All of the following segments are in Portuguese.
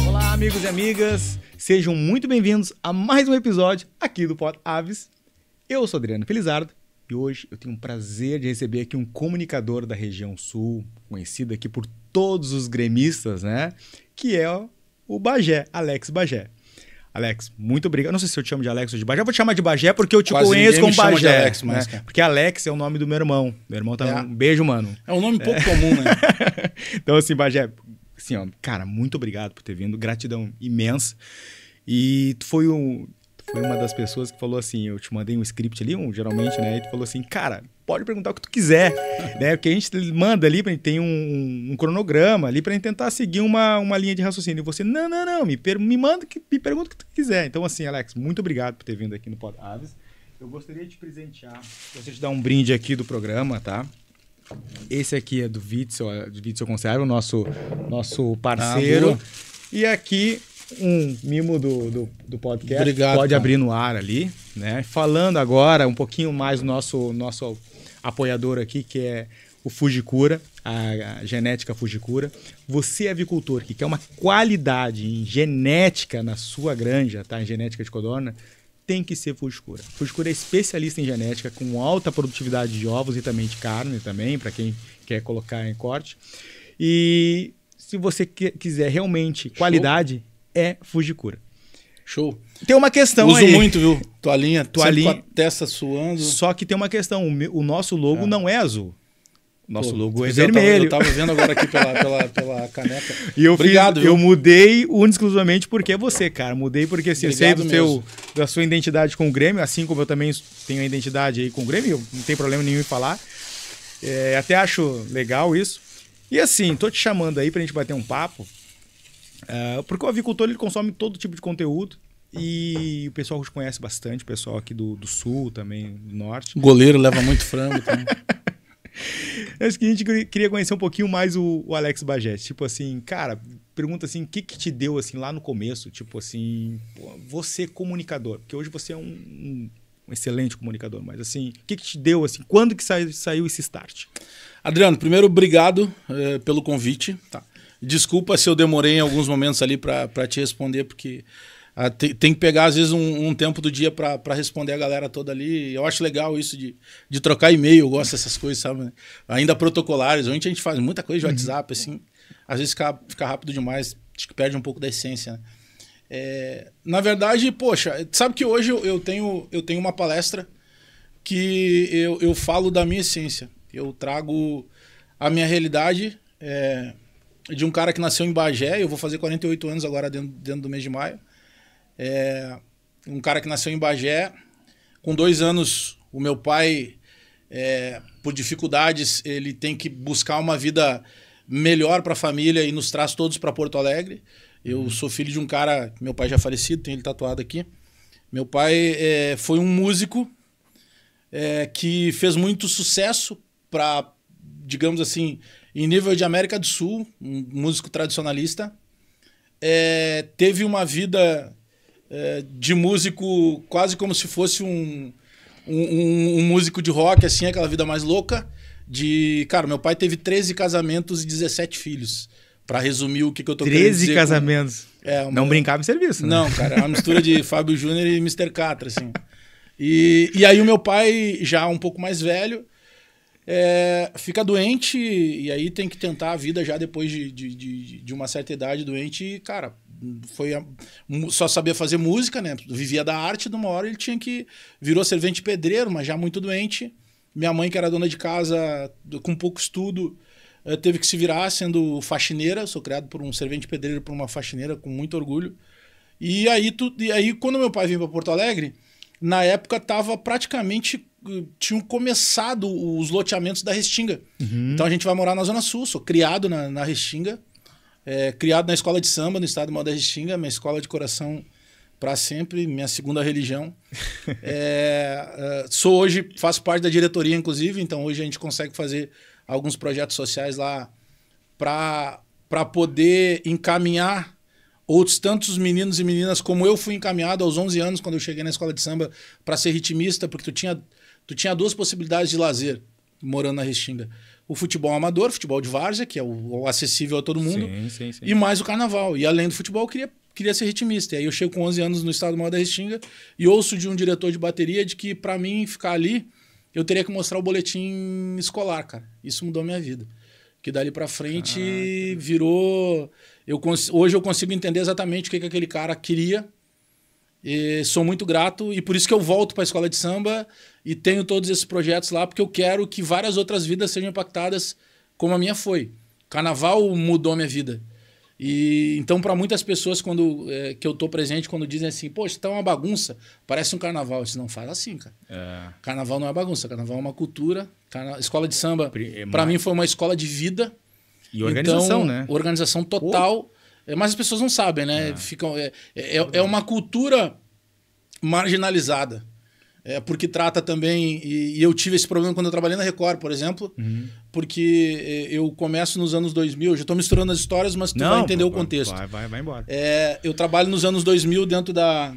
Olá, amigos e amigas, sejam muito bem-vindos a mais um episódio aqui do Pod Aves. Eu sou Adriano Felizardo e hoje eu tenho o prazer de receber aqui um comunicador da região sul, conhecido aqui por todos os gremistas, né? Que é o Bagé, Alex Bagé. Alex, muito obrigado. Não sei se eu te chamo de Alex ou de Bagé. Eu vou te chamar de Bagé porque eu te conheço como Bagé. De Alex, mas, né? Porque Alex é o nome do meu irmão. Meu irmão tá um beijo, mano. É um nome pouco comum, né? Então, assim, Bagé, assim, ó, cara, muito obrigado por ter vindo. Gratidão imensa. E tu foi uma das pessoas que falou assim, eu te mandei um script ali, geralmente, né? E tu falou assim, cara, pode perguntar o que tu quiser, né? Porque a gente manda ali, a gente tem um cronograma ali pra gente tentar seguir uma linha de raciocínio. E você, não, me manda, me pergunta o que tu quiser. Então, assim, Alex, muito obrigado por ter vindo aqui no Pod Aves. Eu gostaria de te presentear, gostaria de te dar um brinde aqui do programa, tá? Esse aqui é do Witzel Conserva, o nosso parceiro. E aqui um mimo do podcast. Obrigado, pode cara. abrir no ar ali, né? Falando agora um pouquinho mais do nosso apoiador aqui, que é o Fujikura, a genética Fujikura. Você, avicultor, que quer uma qualidade em genética na sua granja, tá? Em genética de codorna, tem que ser Fujikura. Fujikura é especialista em genética, com alta produtividade de ovos e também de carne, também, para quem quer colocar em corte. E se você quiser realmente qualidade, é Fujikura. Show. Tem uma questão Uso aí. muito, viu? Toalhinha com a testa suando. Só que tem uma questão. O nosso logo não é azul. O nosso logo é Eu vermelho. tava vendo agora aqui pela caneca. E Obrigado, viu? Eu mudei exclusivamente porque é você, cara. Mudei porque assim, eu sei da sua identidade com o Grêmio, assim como eu também tenho a identidade aí com o Grêmio, eu não tem problema nenhum em falar. Até acho legal isso. E assim, tô te chamando aí pra gente bater um papo. Porque o avicultor ele consome todo tipo de conteúdo e o pessoal te conhece bastante, o pessoal aqui do sul também, do norte. O goleiro leva muito frango também. Acho que a gente queria conhecer um pouquinho mais o Alex Bagé. Tipo assim, cara, pergunta assim, o que te deu assim lá no começo? Tipo assim, você comunicador, porque hoje você é um excelente comunicador, mas assim, o que te deu assim? Quando que saiu esse start? Adriano, primeiro, obrigado pelo convite. Tá. Desculpa se eu demorei em alguns momentos ali para te responder, porque tem que pegar, às vezes, um tempo do dia para responder a galera toda ali. Eu acho legal isso de trocar e-mail, eu gosto dessas coisas, sabe? Ainda protocolares. A gente faz muita coisa de WhatsApp, assim. Às vezes fica rápido demais, acho que perde um pouco da essência, né? Na verdade, poxa, sabe que hoje eu tenho uma palestra que eu falo da minha essência. Eu trago a minha realidade de um cara que nasceu em Bagé. Eu vou fazer 48 anos agora dentro do mês de maio. Um cara que nasceu em Bagé. Com 2 anos, o meu pai, por dificuldades, ele tem que buscar uma vida melhor para a família e nos traz todos para Porto Alegre. Eu sou filho de um cara, meu pai já é falecido, tem ele tatuado aqui. Meu pai foi um músico que fez muito sucesso para, digamos assim, em nível de América do Sul, um músico tradicionalista. Teve uma vida de músico quase como se fosse um músico de rock, assim, aquela vida mais louca. Cara, meu pai teve 13 casamentos e 17 filhos. Para resumir o que eu tô querendo dizer. 13 casamentos. Não brincava em serviço, né? Não, cara, é uma mistura de Fábio Júnior e Mr. Catra, assim. E aí o meu pai, já um pouco mais velho, fica doente e aí tem que tentar a vida já depois de uma certa idade doente. E, cara, só sabia fazer música, né? Vivia da arte, de uma hora ele virou servente pedreiro, mas já muito doente. Minha mãe, que era dona de casa, com pouco estudo, teve que se virar sendo faxineira. Sou criado por um servente pedreiro, por uma faxineira, com muito orgulho. E aí quando meu pai veio para Porto Alegre, na época tinham começado os loteamentos da Restinga. Uhum. Então a gente vai morar na Zona Sul. Sou criado na Restinga, criado na escola de samba, no estado maior da Restinga, minha escola de coração para sempre, minha segunda religião. Faço parte da diretoria, inclusive, então hoje a gente consegue fazer alguns projetos sociais lá para poder encaminhar outros tantos meninos e meninas, como eu fui encaminhado aos 11 anos, quando eu cheguei na escola de samba, para ser ritmista, porque tu tinha duas possibilidades de lazer morando na Restinga. o futebol amador, futebol de várzea, que é o acessível a todo mundo, Sim. e mais o carnaval. E além do futebol, eu queria ser ritmista. E aí eu chego com 11 anos no estado maior da Restinga e ouço de um diretor de bateria de que para mim ficar ali, eu teria que mostrar o boletim escolar, cara. Isso mudou minha vida. Que dali para frente virou... Hoje eu consigo entender exatamente o que aquele cara queria. E sou muito grato e por isso que eu volto para a escola de samba e tenho todos esses projetos lá, porque eu quero que várias outras vidas sejam impactadas como a minha foi. Carnaval mudou a minha vida. E então, para muitas pessoas que eu tô presente, quando dizem assim, poxa, tá uma bagunça, parece um carnaval. Isso não faz assim, cara. Carnaval não é bagunça, carnaval é uma cultura. Escola de samba, para mim, foi uma escola de vida. E organização, então, né? Organização total. Mas as pessoas não sabem, né? É uma cultura marginalizada. Porque trata também... E eu tive esse problema quando eu trabalhei na Record, por exemplo. Porque eu começo nos anos 2000. Eu já estou misturando as histórias, mas tu vai entender o contexto. Vai embora. Eu trabalho nos anos 2000 dentro da...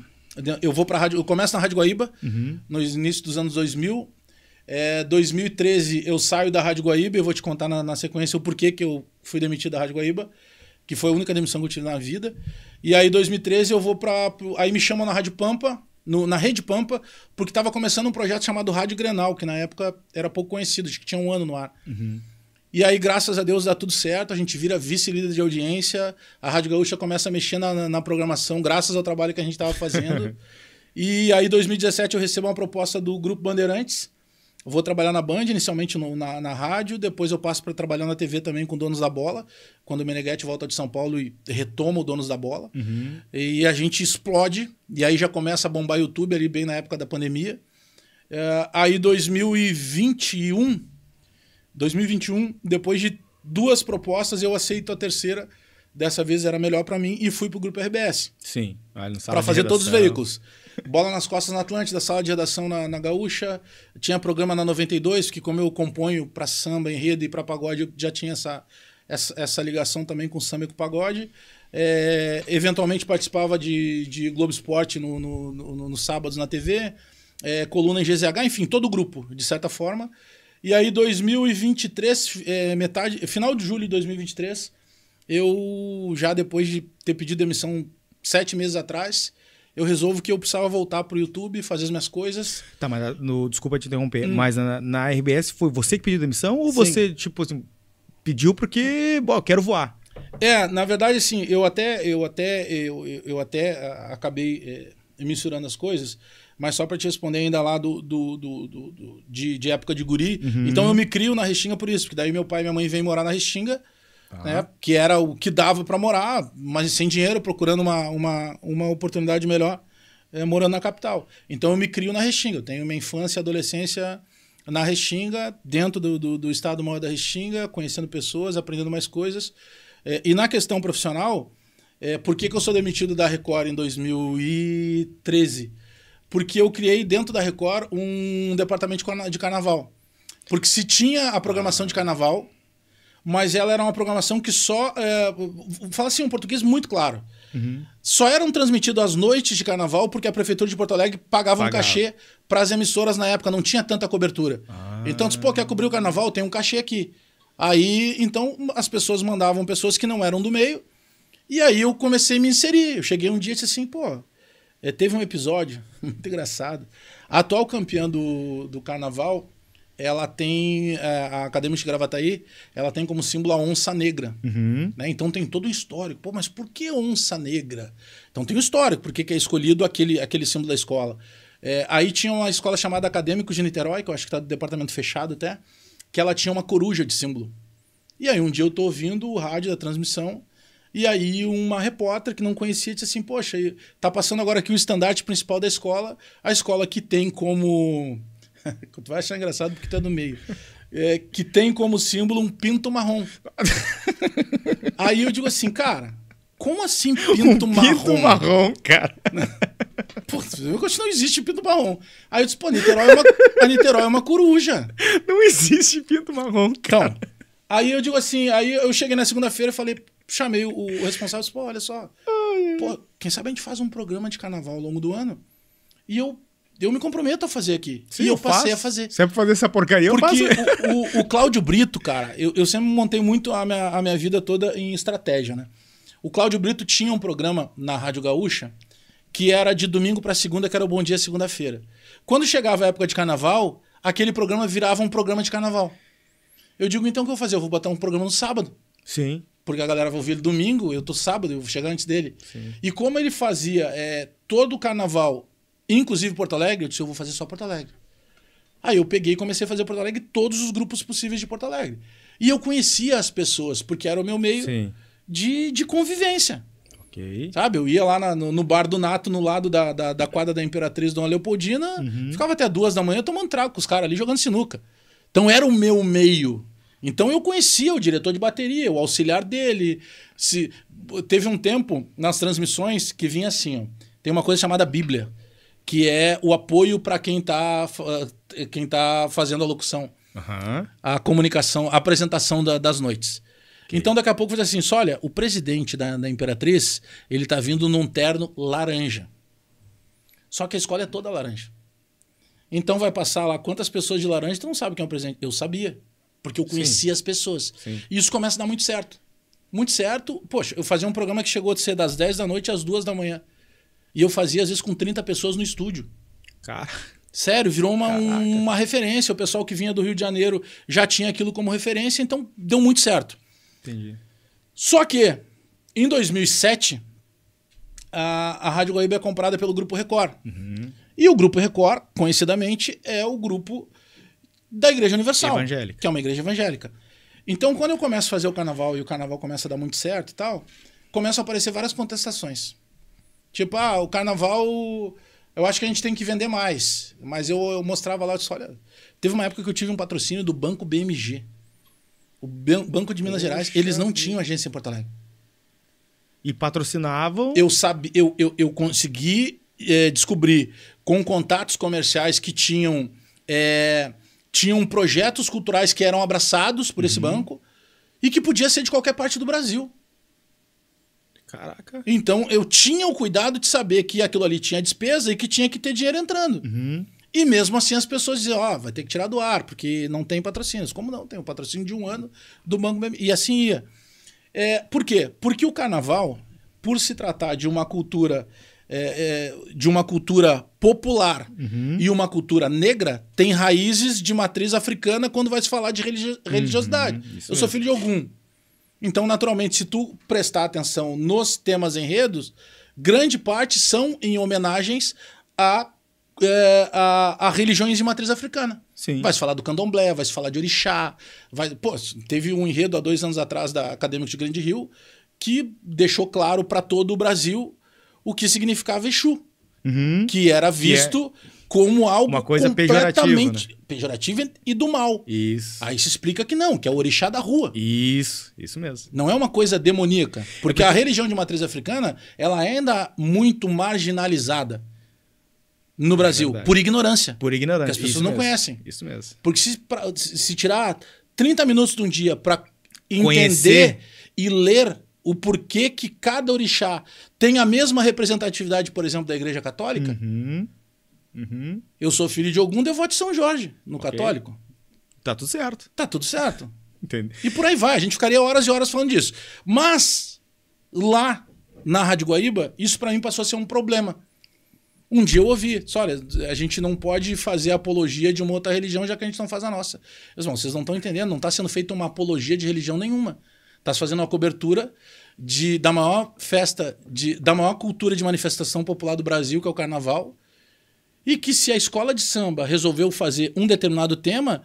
Eu vou para rádio... Eu começo na Rádio Guaíba, no início dos anos 2000. 2013 eu saio da Rádio Guaíba. Eu vou te contar na sequência o porquê que eu fui demitido da Rádio Guaíba, que foi a única demissão que eu tive na vida. E aí, em 2013, eu vou para... Aí me chamam na Rádio Pampa, na Rede Pampa, porque estava começando um projeto chamado Rádio Grenal, que na época era pouco conhecido, acho que tinha 1 ano no ar. E aí, graças a Deus, dá tudo certo, a gente vira vice-líder de audiência, a Rádio Gaúcha começa a mexer na programação, graças ao trabalho que a gente estava fazendo. E aí, em 2017, eu recebo uma proposta do Grupo Bandeirantes. Vou trabalhar na Band, inicialmente na rádio, depois eu passo para trabalhar na TV também com Donos da Bola, quando o Meneghetti volta de São Paulo e retoma o Donos da Bola. E a gente explode, e aí já começa a bombar YouTube ali bem na época da pandemia. Aí 2021, depois de 2 propostas, eu aceito a terceira. Dessa vez era melhor para mim e fui pro Grupo RBS. Sim. Para fazer todos os veículos. Bola nas Costas na Atlântida, sala de redação na Gaúcha. Tinha programa na 92, que como eu componho para samba, enredo e para pagode, eu já tinha essa ligação também com samba e com pagode. Eventualmente participava de Globo Esporte nos sábados na TV. Coluna em GZH, enfim, todo o grupo, de certa forma. E aí 2023, final de julho de 2023... Eu, já depois de ter pedido demissão 7 meses atrás, eu resolvo que eu precisava voltar pro YouTube, fazer as minhas coisas. Tá, mas desculpa te interromper, mas na RBS foi você que pediu demissão ou Sim. você, tipo assim, pediu porque, bom, eu quero voar? Na verdade, assim, eu até acabei misturando as coisas, mas só para te responder ainda lá de época de guri. Então eu me crio na Restinga por isso, porque daí meu pai e minha mãe vêm morar na Restinga, né, que era o que dava para morar, mas sem dinheiro, procurando uma oportunidade melhor, morando na capital. Então eu me crio na Restinga. Eu tenho minha infância e adolescência na Restinga, dentro do estado maior da Restinga, conhecendo pessoas, aprendendo mais coisas. E na questão profissional, por que eu sou demitido da Record em 2013? Porque eu criei dentro da Record um departamento de carnaval. Porque se tinha a programação de carnaval, mas ela era uma programação que só... fala assim, um português muito claro. Só eram transmitidas as noites de carnaval porque a Prefeitura de Porto Alegre pagava um cachê para as emissoras na época, não tinha tanta cobertura. Então, quer cobrir o carnaval? Tem um cachê aqui. Aí, então, as pessoas mandavam pessoas que não eram do meio, e aí eu comecei a me inserir. Eu cheguei um dia e disse assim, teve um episódio muito engraçado. A atual campeã do carnaval, ela tem, a Acadêmica de Gravataí, ela tem como símbolo a onça negra. Né? Então tem todo um histórico. Mas por que onça negra? Então tem um histórico, porque que é escolhido aquele símbolo da escola. Aí tinha uma escola chamada Acadêmicos de Niterói, que eu acho que está do departamento fechado até, que ela tinha uma coruja de símbolo. E aí um dia eu tô ouvindo o rádio da transmissão, e aí uma repórter que não conhecia disse assim, poxa, tá passando agora aqui o estandarte principal da escola, a escola que tem como... tu vai achar engraçado porque tu é do meio. Que tem como símbolo um pinto marrom. Aí eu digo assim, cara, como assim pinto marrom? Pinto marrom, cara. Pô, não existe pinto marrom. Aí eu disse, a Niterói é uma coruja. Não existe pinto marrom, cara. Então, aí eu digo assim, aí eu cheguei na segunda-feira e falei, chamei o responsável e disse, olha só, quem sabe a gente faz um programa de carnaval ao longo do ano? E eu eu me comprometo a fazer aqui. Sim, e eu passei faço. a fazer. Se é pra fazer essa porcaria, eu faço. Porque o Cláudio Brito, cara, eu sempre montei muito a minha vida toda em estratégia, né? O Cláudio Brito tinha um programa na Rádio Gaúcha que era de domingo para segunda, que era o Bom Dia Segunda-feira. Quando chegava a época de carnaval, aquele programa virava um programa de carnaval. Eu digo, então o que eu vou fazer? Eu vou botar um programa no sábado. Sim. Porque a galera vai ouvir ele domingo, eu tô sábado, eu vou chegar antes dele. Sim. E como ele fazia todo o carnaval, inclusive Porto Alegre, eu disse, eu vou fazer só Porto Alegre. Aí eu peguei e comecei a fazer Porto Alegre, todos os grupos possíveis de Porto Alegre. E eu conhecia as pessoas, porque era o meu meio de convivência. Ok. Sabe? Eu ia lá no bar do Nato, no lado da quadra da Imperatriz Dona Leopoldina, ficava até 2 da manhã tomando trago com os caras ali, jogando sinuca. Então era o meu meio. Então eu conhecia o diretor de bateria, o auxiliar dele. Teve um tempo nas transmissões que vinha assim, ó, tem uma coisa chamada Bíblia, que é o apoio para quem tá fazendo a locução, a comunicação, a apresentação das noites. Okay. Então daqui a pouco vai dizer assim, olha, o presidente da Imperatriz, ele tá vindo num terno laranja. Só que a escola é toda laranja. Então vai passar lá quantas pessoas de laranja, tu não sabe quem é o presidente. Eu sabia. Porque eu conhecia as pessoas. Sim. E isso começa a dar muito certo. Muito certo. Poxa, eu fazia um programa que chegou a ser das 10 da noite às 2 da manhã. E eu fazia, às vezes, com 30 pessoas no estúdio. Cara. Sério, virou uma referência. O pessoal que vinha do Rio de Janeiro já tinha aquilo como referência, então deu muito certo. Entendi. Só que, em 2007, a Rádio Guaíba é comprada pelo Grupo Record. E o Grupo Record, conhecidamente, é o grupo da Igreja Universal, evangélica, que é uma igreja evangélica. Então, quando eu começo a fazer o carnaval e o carnaval começa a dar muito certo e tal, começam a aparecer várias contestações. Tipo, o carnaval, eu acho que a gente tem que vender mais. Mas eu mostrava lá, eu disse, olha, teve uma época que eu tive um patrocínio do Banco BMG. O Banco de Minas Gerais, eles não tinham agência em Porto Alegre. E patrocinavam? Eu consegui descobrir com contatos comerciais que tinham projetos culturais que eram abraçados por esse banco e que podia ser de qualquer parte do Brasil. Caraca. Então eu tinha o cuidado de saber que aquilo ali tinha despesa e que tinha que ter dinheiro entrando. E mesmo assim as pessoas diziam, vai ter que tirar do ar, porque não tem patrocínios. Como não? Tem um patrocínio de 1 ano do Banco BMG. E assim ia. Por quê? Porque o carnaval, por se tratar de uma cultura popular e uma cultura negra, tem raízes de matriz africana quando vai se falar de religiosidade. Eu sou filho de Ogum. Então, naturalmente, se tu prestar atenção nos temas enredos, grande parte são em homenagens a religiões de matriz africana. Sim. Vai se falar do candomblé, vai se falar de orixá. Teve um enredo há 2 anos atrás da Acadêmicos de Grande Rio que deixou claro para todo o Brasil o que significava Exu, que era visto como algo uma coisa completamente pejorativo e do mal. Isso. Aí se explica que não, que é o orixá da rua. Isso mesmo. Não é uma coisa demoníaca. Porque a religião de matriz africana, ela é ainda muito marginalizada no Brasil, por ignorância. Por ignorância. Porque as pessoas não conhecem. Isso mesmo. Porque se tirar 30 minutos de um dia para entender e ler o porquê que cada orixá tem a mesma representatividade, por exemplo, da Igreja Católica. Eu sou filho de Ogum, devoto de São Jorge, no católico. Tá tudo certo. Tá tudo certo. Entendi. E por aí vai, a gente ficaria horas e horas falando disso. Mas, lá na Rádio Guaíba, isso para mim passou a ser um problema. Um dia eu ouvi, olha, a gente não pode fazer apologia de uma outra religião, já que a gente não faz a nossa. Vocês não estão entendendo, não está sendo feita uma apologia de religião nenhuma. Está se fazendo uma cobertura da maior festa, da maior cultura de manifestação popular do Brasil, que é o Carnaval. E que se a escola de samba resolveu fazer um determinado tema,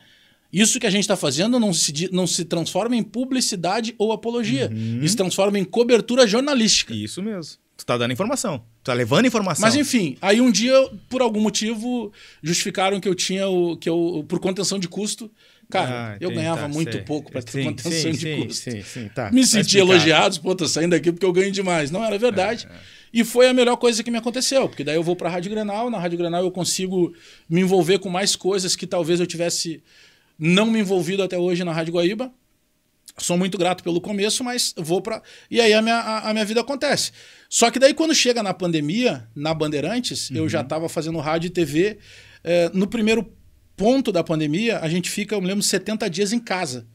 isso que a gente está fazendo não se transforma em publicidade ou apologia. Isso se transforma em cobertura jornalística. Isso mesmo. Tu tá dando informação. Tu tá levando informação. Mas enfim, aí um dia, por algum motivo, justificaram que eu tinha por contenção de custo. Cara, eu ganhava muito pouco para ter contenção de custo. Tá. Me senti elogiado, tô saindo daqui porque eu ganho demais. Não, era verdade. E foi a melhor coisa que me aconteceu, porque daí eu vou para a Rádio Grenal, na Rádio Grenal eu consigo me envolver com mais coisas que talvez eu tivesse não me envolvido até hoje na Rádio Guaíba. Sou muito grato pelo começo, mas vou para... E aí a minha vida acontece. Só que daí quando chega na pandemia, na Bandeirantes, eu já estava fazendo rádio e TV. No primeiro ponto da pandemia, a gente fica, eu me lembro, 70 dias em casa.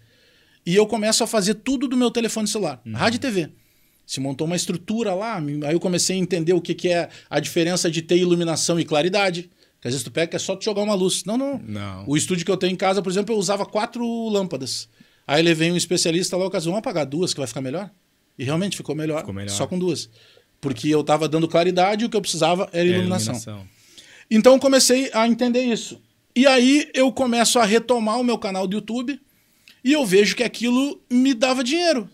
E eu começo a fazer tudo do meu telefone celular. Rádio e TV. Se montou uma estrutura lá, aí eu comecei a entender o que é a diferença de ter iluminação e claridade. Porque às vezes tu pega que é só tu jogar uma luz. Não. O estúdio que eu tenho em casa, por exemplo, eu usava 4 lâmpadas. Aí levei um especialista lá, vamos apagar 2 que vai ficar melhor. E realmente ficou melhor. Só com 2. Porque eu estava dando claridade e o que eu precisava era iluminação. Então eu comecei a entender isso. E aí eu começo a retomar o meu canal do YouTube e eu vejo que aquilo me dava dinheiro.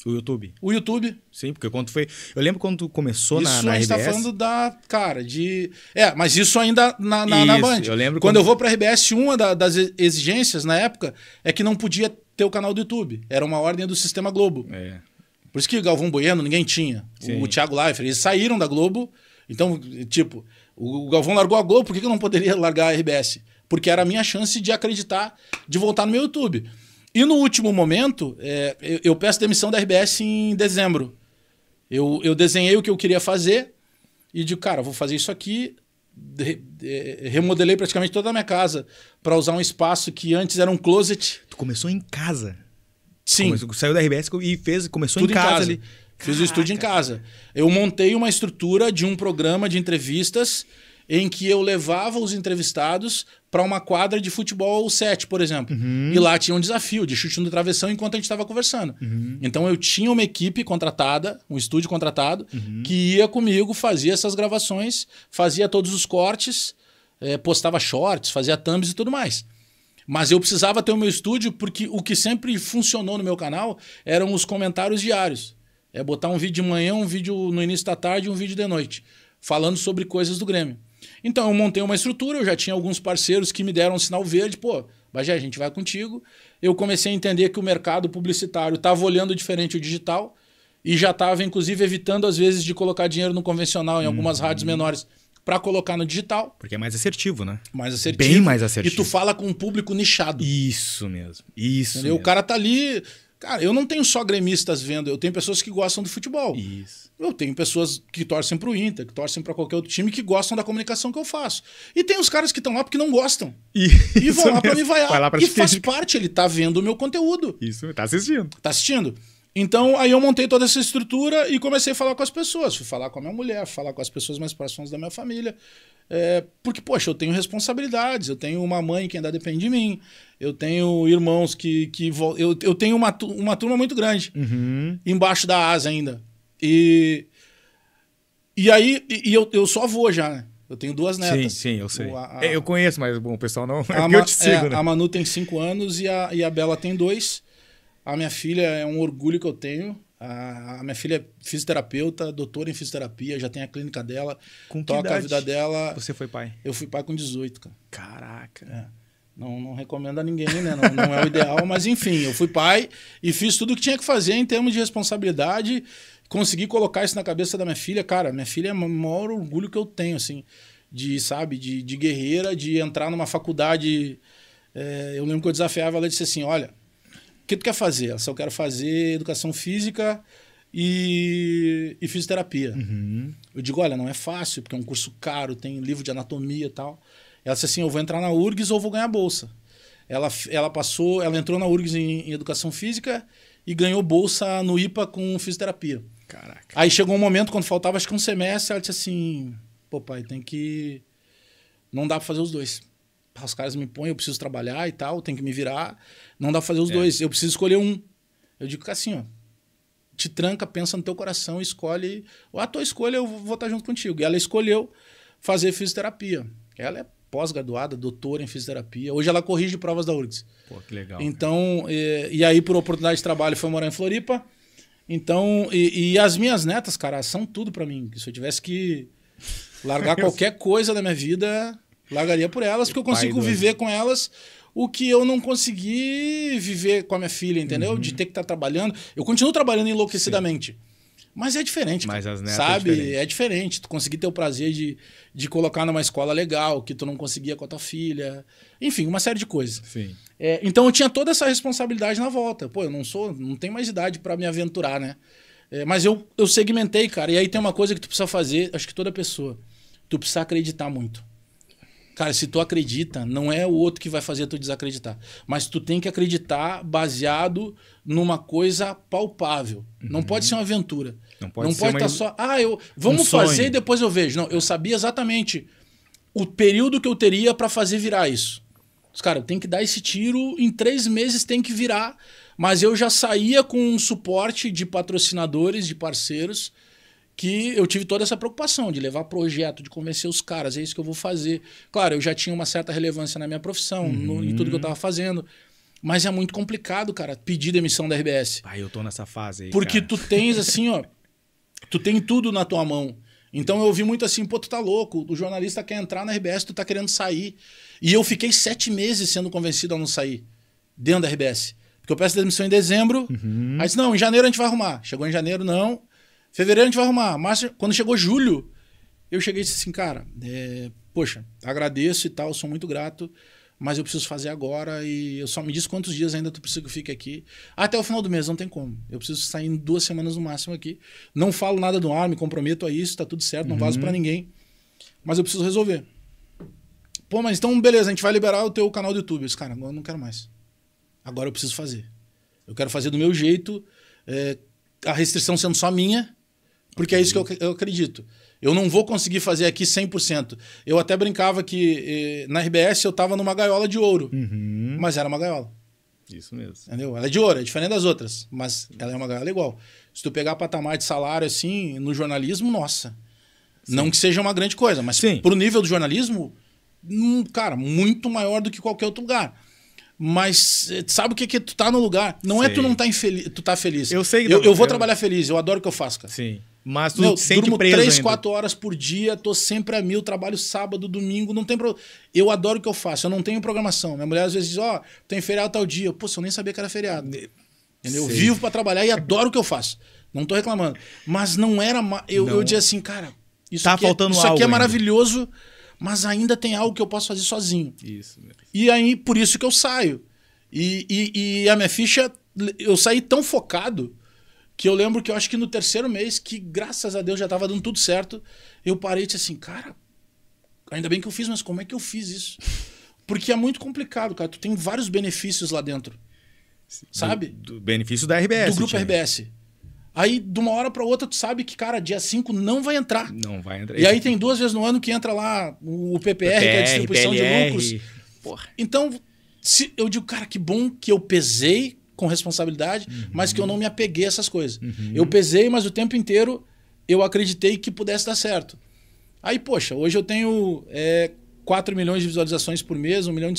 O YouTube? O YouTube. Sim, porque quando foi... Eu lembro quando tu começou na RBS... Isso a gente tá falando da... Cara, de... mas isso ainda na Band. Eu lembro quando eu vou pra RBS, uma das exigências na época é que não podia ter o canal do YouTube. Era uma ordem do Sistema Globo. Por isso que Galvão Bueno ninguém tinha. O Thiago Leifert, eles saíram da Globo. Então, tipo, o Galvão largou a Globo, por que eu não poderia largar a RBS? Porque era a minha chance de acreditar, de voltar no meu YouTube. E no último momento, eu peço demissão da RBS em dezembro. Eu desenhei o que eu queria fazer e digo, cara, vou fazer isso aqui. Remodelei praticamente toda a minha casa para usar um espaço que antes era um closet. Tu começou em casa? Sim. Saiu da RBS e começou tudo em casa ali. Fiz o estúdio em casa. Eu montei uma estrutura de um programa de entrevistas em que eu levava os entrevistados para uma quadra de futebol 7, por exemplo. E lá tinha um desafio de chute no travessão enquanto a gente estava conversando. Então eu tinha uma equipe contratada, um estúdio contratado, que ia comigo, fazia essas gravações, fazia todos os cortes, postava shorts, fazia thumbs e tudo mais. Mas eu precisava ter o meu estúdio porque o que sempre funcionou no meu canal eram os comentários diários. Botar um vídeo de manhã, um vídeo no início da tarde e um vídeo de noite, falando sobre coisas do Grêmio. Então eu montei uma estrutura, eu já tinha alguns parceiros que me deram um sinal verde, Bagé, a gente vai contigo. Eu comecei a entender que o mercado publicitário estava olhando diferente o digital e já estava, inclusive, evitando, às vezes, de colocar dinheiro no convencional em algumas rádios menores para colocar no digital. Porque é mais assertivo, né? Mais assertivo. Bem mais assertivo. E tu fala com um público nichado. Isso mesmo. Isso mesmo. O cara tá ali... Cara, eu não tenho só gremistas vendo, eu tenho pessoas que gostam do futebol. Isso. Eu tenho pessoas que torcem pro Inter, que torcem para qualquer outro time, que gostam da comunicação que eu faço. E tem os caras que estão lá porque não gostam. E vão lá para me vaiar. Vai lá pra e faz parte, ele tá vendo o meu conteúdo. Isso, tá assistindo. Tá assistindo. Então, aí eu montei toda essa estrutura e comecei a falar com as pessoas. Fui falar com a minha mulher, falar com as pessoas mais próximas da minha família. Porque, poxa, eu tenho responsabilidades. Eu tenho uma mãe que ainda depende de mim. Eu tenho irmãos eu tenho uma turma muito grande embaixo da asa ainda. E aí eu sou avô já, né? Eu tenho 2 netas. Sim, eu sei. Eu conheço, mas bom, o pessoal não... eu te sigo, né? A Manu tem 5 anos e a Bela tem 2. A minha filha é um orgulho que eu tenho. A minha filha é fisioterapeuta, doutora em fisioterapia, já tem a clínica dela. Com que toca idade a vida dela. Você foi pai? Eu fui pai com 18, cara. Caraca. Não recomendo a ninguém, né? Não é o ideal, mas enfim, eu fui pai e fiz tudo o que tinha que fazer em termos de responsabilidade. Consegui colocar isso na cabeça da minha filha. Cara, minha filha é o maior orgulho que eu tenho, assim, de guerreira, de entrar numa faculdade. Eu lembro que eu desafiava ela e disse assim: olha, o que tu quer fazer? Ela disse: eu quero fazer educação física e fisioterapia. Eu digo: olha, não é fácil, porque é um curso caro, tem livro de anatomia e tal. Ela disse assim: eu vou entrar na URGS ou vou ganhar bolsa. Ela entrou na URGS em educação física e ganhou bolsa no IPA com fisioterapia. Caraca. Aí chegou um momento, quando faltava acho que um semestre, ela disse assim: pô, pai, não dá pra fazer os dois. Os caras me põem, eu preciso trabalhar e tal, tem que me virar. Não dá pra fazer os dois, eu preciso escolher um. Eu digo assim, ó, te tranca, pensa no teu coração, escolhe. A tua escolha, eu vou estar junto contigo. E ela escolheu fazer fisioterapia. Ela é pós-graduada, doutora em fisioterapia. Hoje ela corrige provas da URGS. Pô, que legal. Então, e aí por oportunidade de trabalho foi morar em Floripa. Então, e as minhas netas, cara, são tudo pra mim. Se eu tivesse que largar qualquer coisa da minha vida, largaria por elas, porque eu consigo viver com elas o que eu não consegui viver com a minha filha, entendeu? De ter que estar trabalhando. Eu continuo trabalhando enlouquecidamente. Sim. Mas é diferente, Mas as netas sabe? É diferente. Tu conseguir ter o prazer de colocar numa escola legal, que tu não conseguia com a tua filha. Enfim, uma série de coisas. Sim. Então eu tinha toda essa responsabilidade na volta. Pô, eu não tenho mais idade para me aventurar, né? Mas eu segmentei, cara. E aí tem uma coisa que tu precisa fazer, acho que toda pessoa. Tu precisa acreditar muito. Cara, se tu acredita, não é o outro que vai fazer tu desacreditar. Mas tu tem que acreditar baseado numa coisa palpável. Não pode ser uma aventura. Não pode estar só... vamos fazer e depois eu vejo. Não, eu sabia exatamente o período que eu teria para fazer virar isso. Cara, eu tenho que dar esse tiro, em 3 meses tem que virar. Mas eu já saía com um suporte de patrocinadores, de parceiros, que eu tive toda essa preocupação de levar projeto, de convencer os caras, é isso que eu vou fazer. Claro, eu já tinha uma certa relevância na minha profissão, em tudo que eu tava fazendo. Mas é muito complicado, cara, pedir demissão da RBS. Eu tô nessa fase aí, porque cara. Tu tens assim, ó, tu tem tudo na tua mão. Então eu ouvi muito assim, pô, tu tá louco, o jornalista quer entrar na RBS, tu tá querendo sair. E eu fiquei 7 meses sendo convencido a não sair dentro da RBS. Porque eu peço demissão em dezembro, aí disse, não, em janeiro a gente vai arrumar. Chegou em janeiro, não. Fevereiro a gente vai arrumar. Mas quando chegou julho, eu cheguei e disse assim, cara, poxa, agradeço e tal, sou muito grato, mas eu preciso fazer agora e eu só me diz quantos dias ainda tu precisa que eu fique aqui. Até o final do mês, não tem como. Eu preciso sair em 2 semanas no máximo aqui. Não falo nada do ar, me comprometo a isso, tá tudo certo, não vazo pra ninguém. Mas eu preciso resolver. Pô, mas então beleza, a gente vai liberar o teu canal do YouTube. Eu disse, cara, agora eu não quero mais. Agora eu preciso fazer. Eu quero fazer do meu jeito, a restrição sendo só minha, porque é isso que eu acredito. Eu não vou conseguir fazer aqui 100%. Eu até brincava que na RBS eu tava numa gaiola de ouro, mas era uma gaiola. Isso mesmo. Entendeu? Ela é de ouro, é diferente das outras, mas ela é uma gaiola igual. Se tu pegar patamar de salário assim, no jornalismo, nossa. Sim. Não que seja uma grande coisa, mas pro nível do jornalismo, cara, muito maior do que qualquer outro lugar. Mas sabe o que tu tá no lugar? Não é tu não tá infeliz, tu tá feliz. Eu sei que eu vou trabalhar feliz, eu adoro o que eu faço, cara. Sim. Mas tu sente durmo preso 3, ainda. 4 horas por dia, tô sempre a 1000, trabalho sábado, domingo, não tem problema. Eu adoro o que eu faço, eu não tenho programação. Minha mulher às vezes diz, tem feriado tal dia. Pô, eu nem sabia que era feriado. Entendeu? Eu vivo pra trabalhar e adoro o que eu faço. Não tô reclamando. Mas não era... Eu dizia assim, cara, isso tá aqui, faltando isso algo aqui é ainda. maravilhoso, mas ainda tem algo que eu posso fazer sozinho. Isso mesmo. E aí, por isso que eu saio. E a minha ficha, eu saí tão focado que eu lembro que eu acho que no 3º mês, que graças a Deus já tava dando tudo certo, eu parei e disse assim, cara, ainda bem que eu fiz, mas como é que eu fiz isso? Porque é muito complicado, cara. Tu tem vários benefícios lá dentro, sabe? Do benefício da RBS. Do grupo RBS. Aí, de uma hora para outra, tu sabe que, cara, dia 5 não vai entrar. Não vai entrar. E aí tem 2 vezes no ano que entra lá o PPR, que é a distribuição de lucros. Porra. Então... eu digo, cara, que bom que eu pesei com responsabilidade, mas que eu não me apeguei a essas coisas. Eu pesei, mas o tempo inteiro eu acreditei que pudesse dar certo. Aí, poxa, hoje eu tenho 4 milhões de visualizações por mês, 1 milhão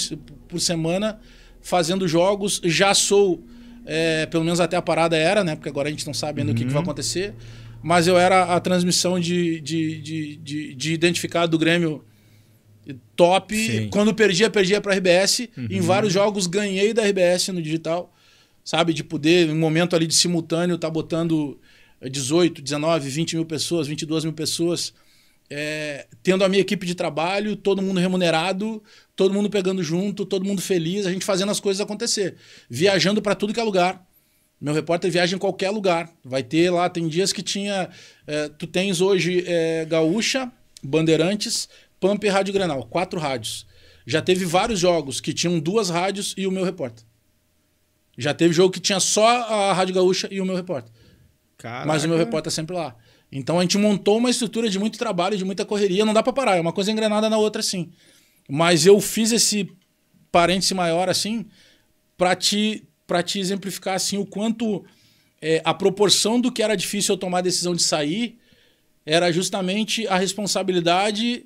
por semana, fazendo jogos. Já sou, pelo menos até a parada era, né? Porque agora a gente não sabe ainda o que vai acontecer. Mas eu era a transmissão de identificado do Grêmio top. Sim. Quando perdia pra RBS. Em vários jogos ganhei da RBS no digital. Sabe? De poder, em um momento ali de simultâneo, tá botando 18, 19, 20 mil pessoas, 22 mil pessoas. Tendo a minha equipe de trabalho, todo mundo remunerado, todo mundo pegando junto, todo mundo feliz, a gente fazendo as coisas acontecer. Viajando para tudo que é lugar. Meu repórter viaja em qualquer lugar. Vai ter lá, tem dias que tinha... tu tens hoje Gaúcha, Bandeirantes... Pampa e Rádio Grenal, 4 rádios. Já teve vários jogos que tinham 2 rádios e o meu repórter. Já teve jogo que tinha só a Rádio Gaúcha e o meu repórter. Caraca. Mas o meu repórter é sempre lá. Então a gente montou uma estrutura de muito trabalho, de muita correria. Não dá pra parar, é uma coisa engrenada na outra, sim. Mas eu fiz esse parêntese maior, assim, pra te exemplificar, assim, o quanto a proporção do que era difícil eu tomar a decisão de sair era justamente a responsabilidade...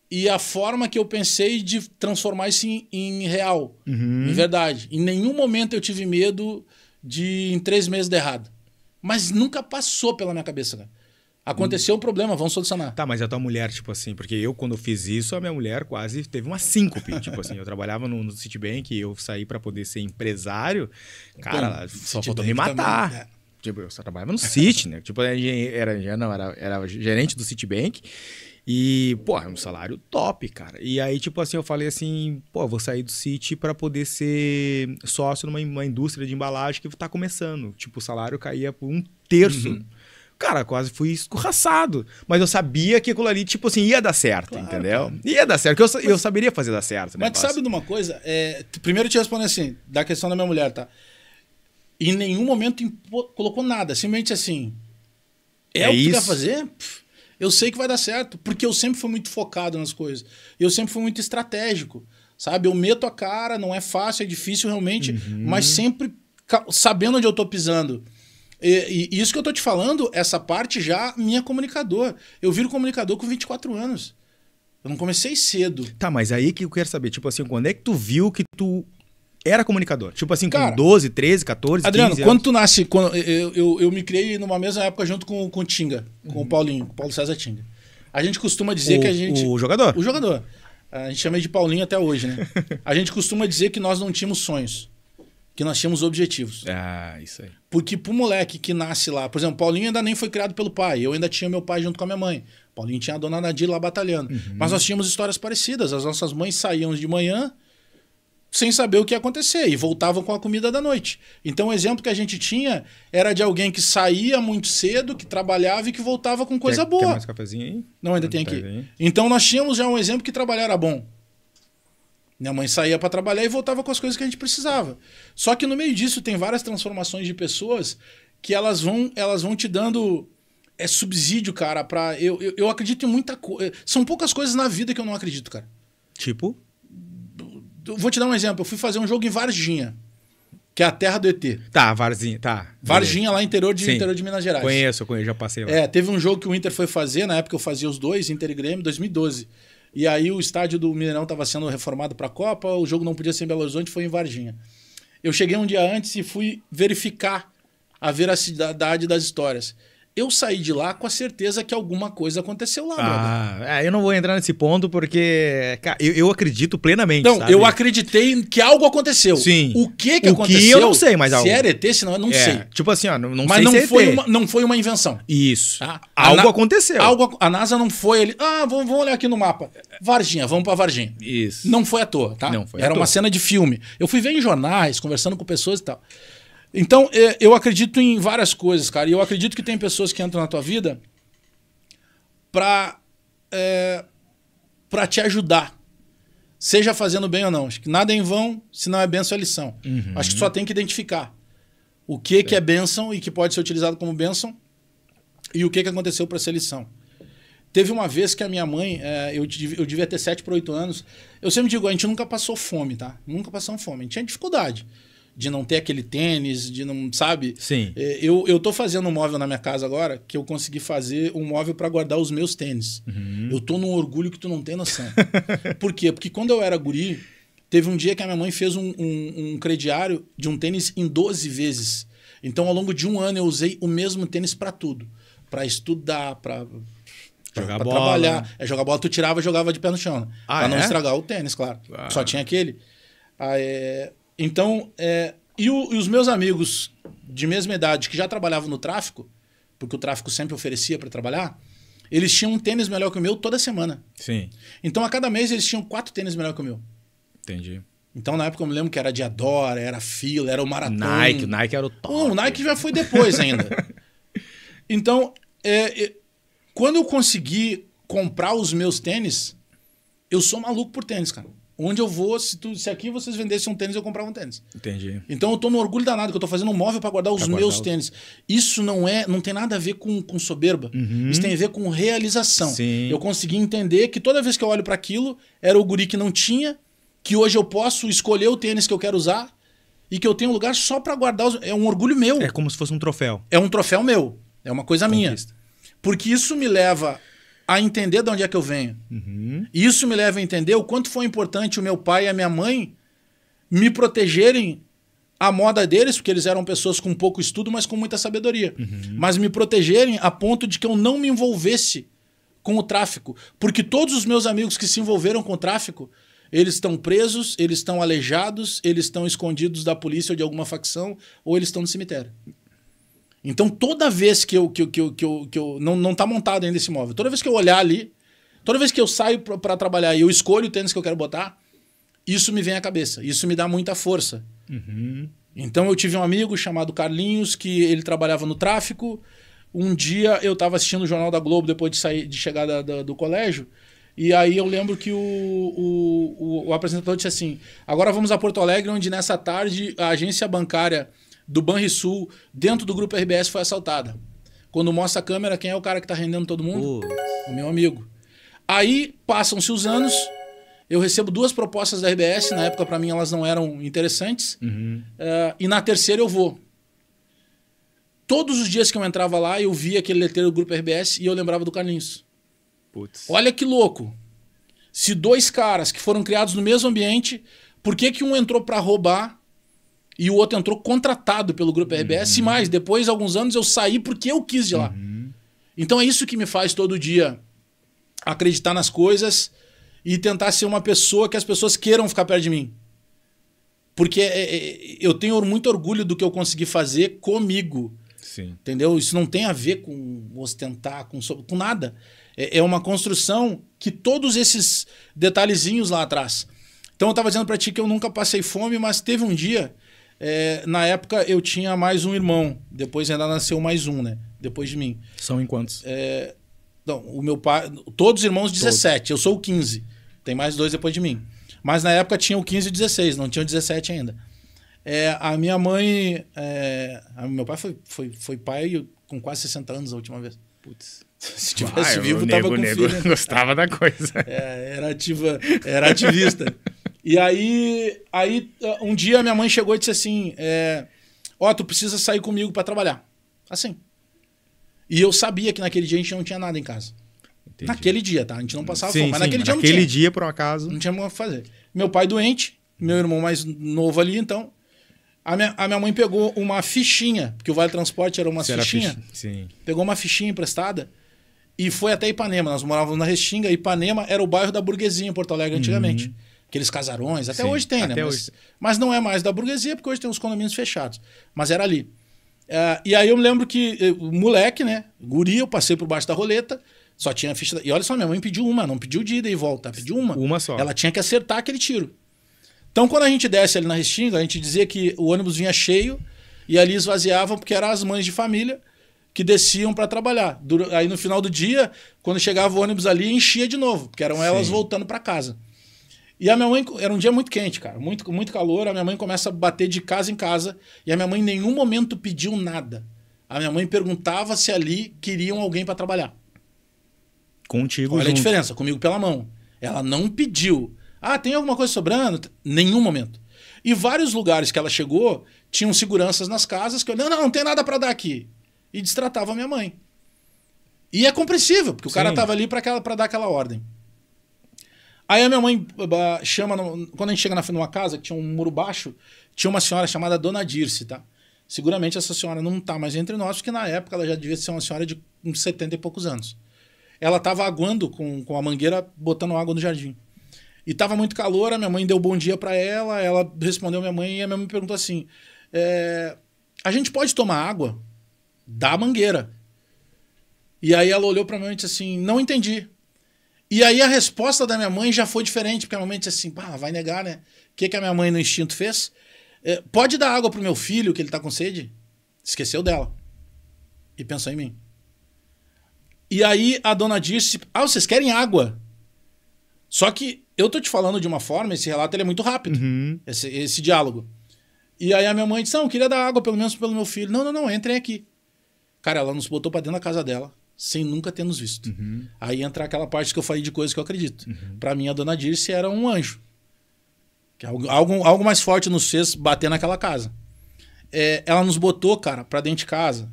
E a forma que eu pensei de transformar isso em real, em verdade. Em nenhum momento eu tive medo de em 3 meses dar errado. Mas nunca passou pela minha cabeça, cara. Aconteceu o problema, vamos solucionar. Tá, mas a tua mulher, tipo assim, porque eu quando fiz isso, a minha mulher quase teve uma síncope. Tipo assim, eu trabalhava no Citibank e eu saí pra poder ser empresário. Cara, ela só faltou me matar. Também, tipo, eu só trabalhava no Citi, né? Tipo, era gerente do Citibank. E, pô, é um salário top, cara. E aí, tipo assim, eu falei assim, pô, eu vou sair do Citi pra poder ser sócio numa indústria de embalagem que tá começando. Tipo, o salário caía por 1/3. Cara, quase fui escorraçado. Mas eu sabia que aquilo ali, tipo assim, ia dar certo, claro, entendeu? Cara. Ia dar certo, porque eu saberia fazer dar certo. Mas tu sabe de uma coisa? Primeiro eu te respondo assim, da questão da minha mulher, tá? Em nenhum momento colocou nada, simplesmente assim, o que tu quer fazer? Eu sei que vai dar certo, porque eu sempre fui muito focado nas coisas. Eu sempre fui muito estratégico, sabe? Eu meto a cara, não é fácil, é difícil realmente, mas sempre sabendo onde eu tô pisando. E isso que eu tô te falando, essa parte já minha comunicador. Eu viro comunicador com 24 anos. Eu não comecei cedo. Tá, mas aí que eu quero saber, tipo assim, quando é que tu viu que tu era comunicador? Tipo assim, com 12, 13, 14, Adriano, 15 quando anos. tu nasce, eu me criei numa mesma época junto com o Tinga, com o Paulinho, Paulo César Tinga. A gente costuma dizer que a gente... O jogador? O jogador. A gente chama ele de Paulinho até hoje, né? A gente costuma dizer que nós não tínhamos sonhos, que nós tínhamos objetivos. Ah, isso aí. Porque pro moleque que nasce lá... Por exemplo, Paulinho ainda nem foi criado pelo pai. Eu ainda tinha meu pai junto com a minha mãe. Paulinho tinha a dona Nadir lá batalhando. Mas nós tínhamos histórias parecidas. As nossas mães saíam de manhã sem saber o que ia acontecer e voltavam com a comida da noite. Então o exemplo que a gente tinha era de alguém que saía muito cedo, que trabalhava e que voltava com coisa boa. Quer mais cafezinho aí? Não, ainda tem aqui. Então nós tínhamos já um exemplo que trabalhar era bom. Minha mãe saía para trabalhar e voltava com as coisas que a gente precisava. Só que no meio disso tem várias transformações de pessoas que elas vão te dando subsídio, cara, eu acredito em muita coisa. São poucas coisas na vida que eu não acredito, cara. Tipo? Vou te dar um exemplo. Eu fui fazer um jogo em Varginha, que é a terra do ET. Tá, Varginha, tá. Varginha, lá interior de Minas Gerais. Conheço, já passei lá. Teve um jogo que o Inter foi fazer, na época eu fazia os dois, Inter e Grêmio, 2012. E aí o estádio do Mineirão estava sendo reformado para a Copa, o jogo não podia ser em Belo Horizonte, foi em Varginha. Eu cheguei um dia antes e fui verificar a veracidade das histórias. Eu saí de lá com a certeza que alguma coisa aconteceu lá, eu não vou entrar nesse ponto porque, cara, eu acredito plenamente, Não, sabe? eu acreditei que algo aconteceu. Sim. O que aconteceu? Que eu não sei, mas algo. Se era ET, senão eu não sei. Tipo assim, ó, não mas sei se é ET. Não foi uma invenção. Isso. Tá? Algo aconteceu. A NASA não foi ele. Vamos olhar aqui no mapa. Varginha, vamos pra Varginha. Isso. Não foi à toa, tá? Não foi Era uma cena de filme. Eu fui ver em jornais, conversando com pessoas e tal. Então, eu acredito em várias coisas, cara. E eu acredito que tem pessoas que entram na tua vida pra te ajudar. Seja fazendo bem ou não. Acho que nada é em vão, se não é bênção, é lição. Acho que só tem que identificar o que é bênção e que pode ser utilizado como bênção e o que aconteceu para ser lição. Teve uma vez que a minha mãe, eu devia ter 7 para 8 anos, eu sempre digo, a gente nunca passou fome, tá? Nunca passamos fome. A gente tinha dificuldade de não ter aquele tênis, de não, sabe? Sim. Eu tô fazendo um móvel na minha casa agora, que eu consegui fazer um móvel para guardar os meus tênis. Eu tô num orgulho que tu não tem noção. Por quê? Porque quando eu era guri, teve um dia que a minha mãe fez um crediário de um tênis em 12 vezes. Então, ao longo de um ano, eu usei o mesmo tênis para tudo. Para estudar, para jogar bola, trabalhar. Jogar bola, tu tirava e jogava de pé no chão. Né? Pra não estragar o tênis, claro. Só tinha aquele. Então, e os meus amigos de mesma idade que já trabalhavam no tráfico, porque o tráfico sempre oferecia para trabalhar, eles tinham um tênis melhor que o meu toda semana. Sim. Então, a cada mês, eles tinham 4 tênis melhor que o meu. Entendi. Então, na época, eu me lembro que era Diadora, era Fila, era o Maratona. Nike era o top. Não, o Nike já foi depois ainda. Então, quando eu consegui comprar os meus tênis, eu sou maluco por tênis, cara. Onde eu vou, se aqui vocês vendessem um tênis, eu comprava um tênis. Entendi. Então eu tô no orgulho danado, que eu tô fazendo um móvel para guardar os meus tênis. Isso não tem nada a ver com soberba. Isso tem a ver com realização. Sim. Eu consegui entender que toda vez que eu olho para aquilo, era o guri que não tinha, que hoje eu posso escolher o tênis que eu quero usar e que eu tenho um lugar só para guardar. É um orgulho meu. É como se fosse um troféu. É um troféu meu. É uma coisa minha. Porque isso me leva a entender de onde é que eu venho. E isso me leva a entender o quanto foi importante o meu pai e a minha mãe me protegerem à moda deles, porque eles eram pessoas com pouco estudo, mas com muita sabedoria. Mas me protegerem a ponto de que eu não me envolvesse com o tráfico. Porque todos os meus amigos que se envolveram com o tráfico, eles estão presos, eles estão aleijados, eles estão escondidos da polícia ou de alguma facção, ou eles estão no cemitério. Então, toda vez que eu não tá montado ainda esse móvel, toda vez que eu olhar ali, toda vez que eu saio para trabalhar e eu escolho o tênis que eu quero botar, isso me vem à cabeça, isso me dá muita força. Uhum. Então, eu tive um amigo chamado Carlinhos, que ele trabalhava no tráfico. Um dia eu estava assistindo o Jornal da Globo depois de chegar do colégio, e aí eu lembro que o apresentador disse assim: agora vamos a Porto Alegre, onde nessa tarde a agência bancária do Banrisul, dentro do Grupo RBS, foi assaltada. Quando mostra a câmera, quem é o cara que está rendendo todo mundo? O meu amigo. Aí passam-se os anos, eu recebo 2 propostas da RBS, na época para mim elas não eram interessantes, e na terceira eu vou. Todos os dias que eu entrava lá, eu via aquele letreiro do Grupo RBS e eu lembrava do Carlinhos. Putz. Olha que louco. Se 2 caras que foram criados no mesmo ambiente, por que um entrou para roubar e o outro entrou contratado pelo Grupo RBS? E mais, depois de alguns anos eu saí porque eu quis de lá. Então é isso que me faz todo dia acreditar nas coisas e tentar ser uma pessoa que as pessoas queiram ficar perto de mim. Porque eu tenho muito orgulho do que eu consegui fazer comigo. Sim. Entendeu? Isso não tem a ver com ostentar, com nada. É uma construção que todos esses detalhezinhos lá atrás. Então eu estava dizendo para ti que eu nunca passei fome, mas teve um dia, na época eu tinha mais um irmão, depois ainda nasceu mais um, né? Depois de mim. São em quantos? Não, o meu pai, todos os irmãos 17, eu sou o 15. Tem mais 2 depois de mim. Mas na época tinha o 15 e o 16, não tinha o 17 ainda. A minha mãe... meu pai foi pai com quase 60 anos a última vez. Putz. Se tivesse vivo, tava com filho. Gostava da coisa. Era ativista. E aí, um dia minha mãe chegou e disse assim, tu precisa sair comigo para trabalhar. Assim. E eu sabia que naquele dia a gente não tinha nada em casa. Entendi. Naquele dia, tá? A gente não passava fome, mas naquele dia não tinha. Naquele dia, por um acaso... Não tinha o que fazer. Meu pai doente, meu irmão mais novo ali, então... A minha mãe pegou uma fichinha, porque o Vale Transporte era uma fichinha. Sim. Pegou uma fichinha emprestada e foi até Ipanema. Nós morávamos na Restinga. Ipanema era o bairro da burguesia em Porto Alegre antigamente. Aqueles casarões. Até hoje tem, né? Mas não é mais da burguesia, porque hoje tem os condomínios fechados. Mas era ali. E aí eu me lembro que, moleque, né? Guri, eu passei por baixo da roleta. Só tinha a ficha... E olha só, minha mãe pediu uma. Não pediu de ida e volta. Pediu uma. Uma só. Ela tinha que acertar aquele tiro. Então, quando a gente desce ali na Restinga, a gente dizia que o ônibus vinha cheio e ali esvaziavam porque eram as mães de família que desciam para trabalhar. Aí no final do dia, quando chegava o ônibus ali, enchia de novo, porque eram elas voltando para casa. E a minha mãe, era um dia muito quente, cara, muito, muito calor, a minha mãe começa a bater de casa em casa e a minha mãe em nenhum momento pediu nada. A minha mãe perguntava se ali queriam alguém para trabalhar. Contigo Olha junto. a diferença, comigo pela mão. Ela não pediu. Tem alguma coisa sobrando? Nenhum momento. E vários lugares que ela chegou, tinham seguranças nas casas que eu não tem nada para dar aqui. E destratava a minha mãe. E é compreensível, porque o cara tava ali para dar aquela ordem. Aí a minha mãe chama, quando a gente chega numa casa que tinha um muro baixo, tinha uma senhora chamada Dona Dirce, tá? Seguramente essa senhora não tá mais entre nós, porque na época ela já devia ser uma senhora de uns 70 e poucos anos. Ela tava aguando com a mangueira, botando água no jardim. E tava muito calor, a minha mãe deu bom dia para ela, ela respondeu a minha mãe e a minha mãe perguntou assim, a gente pode tomar água da mangueira? E aí ela olhou para mim e disse assim, não entendi. E aí a resposta da minha mãe já foi diferente, porque a minha mãe disse assim, vai negar, né? O que a minha mãe no instinto fez? Pode dar água pro meu filho, que ele tá com sede? Esqueceu dela. E pensou em mim. E aí a dona disse, vocês querem água? Só que eu tô te falando de uma forma, esse relato ele é muito rápido, esse diálogo. E aí a minha mãe disse, não, eu queria dar água pelo menos pelo meu filho. Não, entrem aqui. Cara, ela nos botou pra dentro da casa dela, sem nunca ter nos visto. Aí entra aquela parte que eu falei de coisas que eu acredito. Pra mim, a dona Dirce era um anjo. Que algo mais forte nos fez bater naquela casa. Ela nos botou, cara, pra dentro de casa.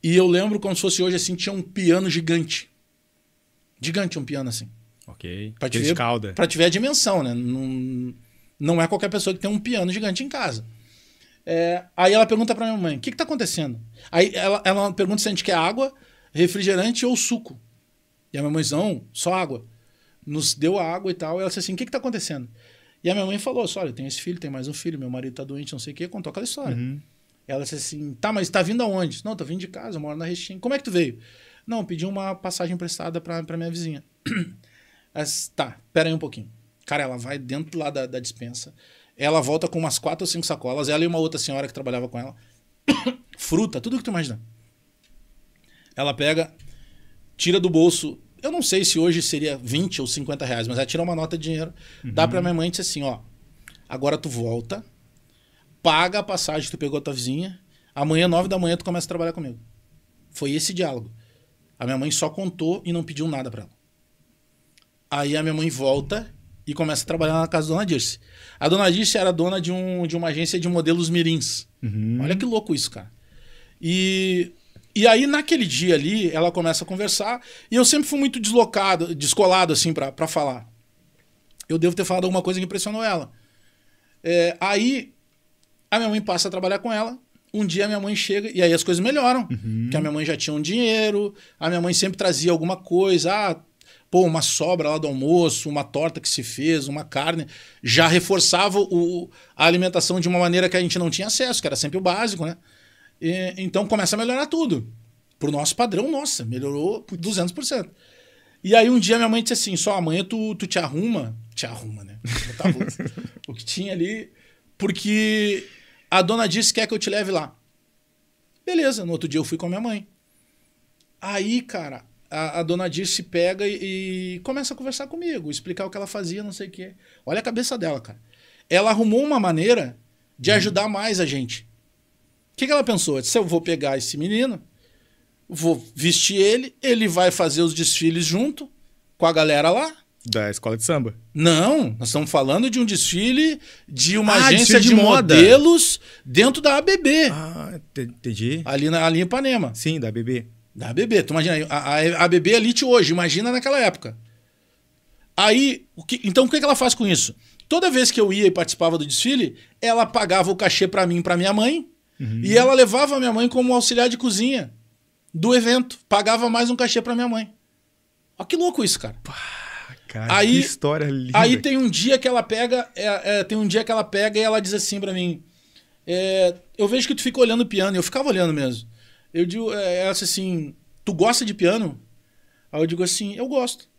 E eu lembro como se fosse hoje, assim, tinha um piano gigante. Gigante um piano, assim. Ok. Pra te ver a dimensão, né? Não é qualquer pessoa que tem um piano gigante em casa. Aí ela pergunta pra minha mãe, o que tá acontecendo? Aí ela pergunta se a gente quer água, refrigerante ou suco. E a minha mãe disse, não, só água. Nos deu a água e tal. E ela disse assim, o que tá acontecendo? E a minha mãe falou, olha, eu tenho esse filho, tem mais um filho, meu marido tá doente, não sei o quê, contou aquela história. Ela disse assim, tá, mas tá vindo aonde? Não, tô vindo de casa, eu moro na Restinga. Como é que tu veio? Não, pedi uma passagem emprestada pra minha vizinha. Tá, pera aí um pouquinho. Cara, ela vai dentro lá da despensa, ela volta com umas 4 ou 5 sacolas, ela e uma outra senhora que trabalhava com ela. Fruta, tudo que tu imagina. Ela pega, tira do bolso, eu não sei se hoje seria 20 ou 50 reais, mas ela tira uma nota de dinheiro, dá pra minha mãe e diz assim, ó, agora tu volta, paga a passagem que tu pegou a tua vizinha, amanhã, 9 da manhã, tu começa a trabalhar comigo. Foi esse diálogo. A minha mãe só contou e não pediu nada pra ela. Aí a minha mãe volta e começa a trabalhar na casa da Dona Dirce. A Dona Dirce era dona de uma agência de modelos mirins. Olha que louco isso, cara. E aí, naquele dia ali, ela começa a conversar e eu sempre fui muito descolado, assim, pra falar. Eu devo ter falado alguma coisa que impressionou ela. Aí, a minha mãe passa a trabalhar com ela. Um dia a minha mãe chega e aí as coisas melhoram. Porque a minha mãe já tinha um dinheiro, a minha mãe sempre trazia alguma coisa, uma sobra lá do almoço, uma torta que se fez, uma carne, já reforçava a alimentação de uma maneira que a gente não tinha acesso, que era sempre o básico, né? Então começa a melhorar tudo. Pro nosso padrão, nossa, melhorou por 200%. E aí um dia minha mãe disse assim, só amanhã tu te arruma, né? O que tinha ali, porque a dona disse que quer que eu te leve lá. Beleza, no outro dia eu fui com a minha mãe. Aí, cara, a dona Dirce pega e começa a conversar comigo, explicar o que ela fazia, não sei o quê. Olha a cabeça dela, cara. Ela arrumou uma maneira de ajudar mais a gente. O que ela pensou? Se eu vou pegar esse menino, vou vestir ele vai fazer os desfiles junto com a galera lá. Da escola de samba? Não, nós estamos falando de um desfile de uma agência de moda. modelos dentro da ABB. Entendi. Ali em Ipanema. Sim, da ABB. Da ABB, tu imagina, a ABB Elite hoje, imagina naquela época. Aí, então o que ela faz com isso? Toda vez que eu ia e participava do desfile, ela pagava o cachê pra mim e pra minha mãe, e ela levava a minha mãe como auxiliar de cozinha do evento, pagava mais um cachê pra minha mãe. Olha que louco isso, cara. Cara, que história linda. Aí tem um dia que ela pega, e ela diz assim pra mim, eu vejo que tu fica olhando o piano, e eu ficava olhando mesmo. Eu digo, ela disse assim, tu gosta de piano? Aí eu digo assim, eu gosto.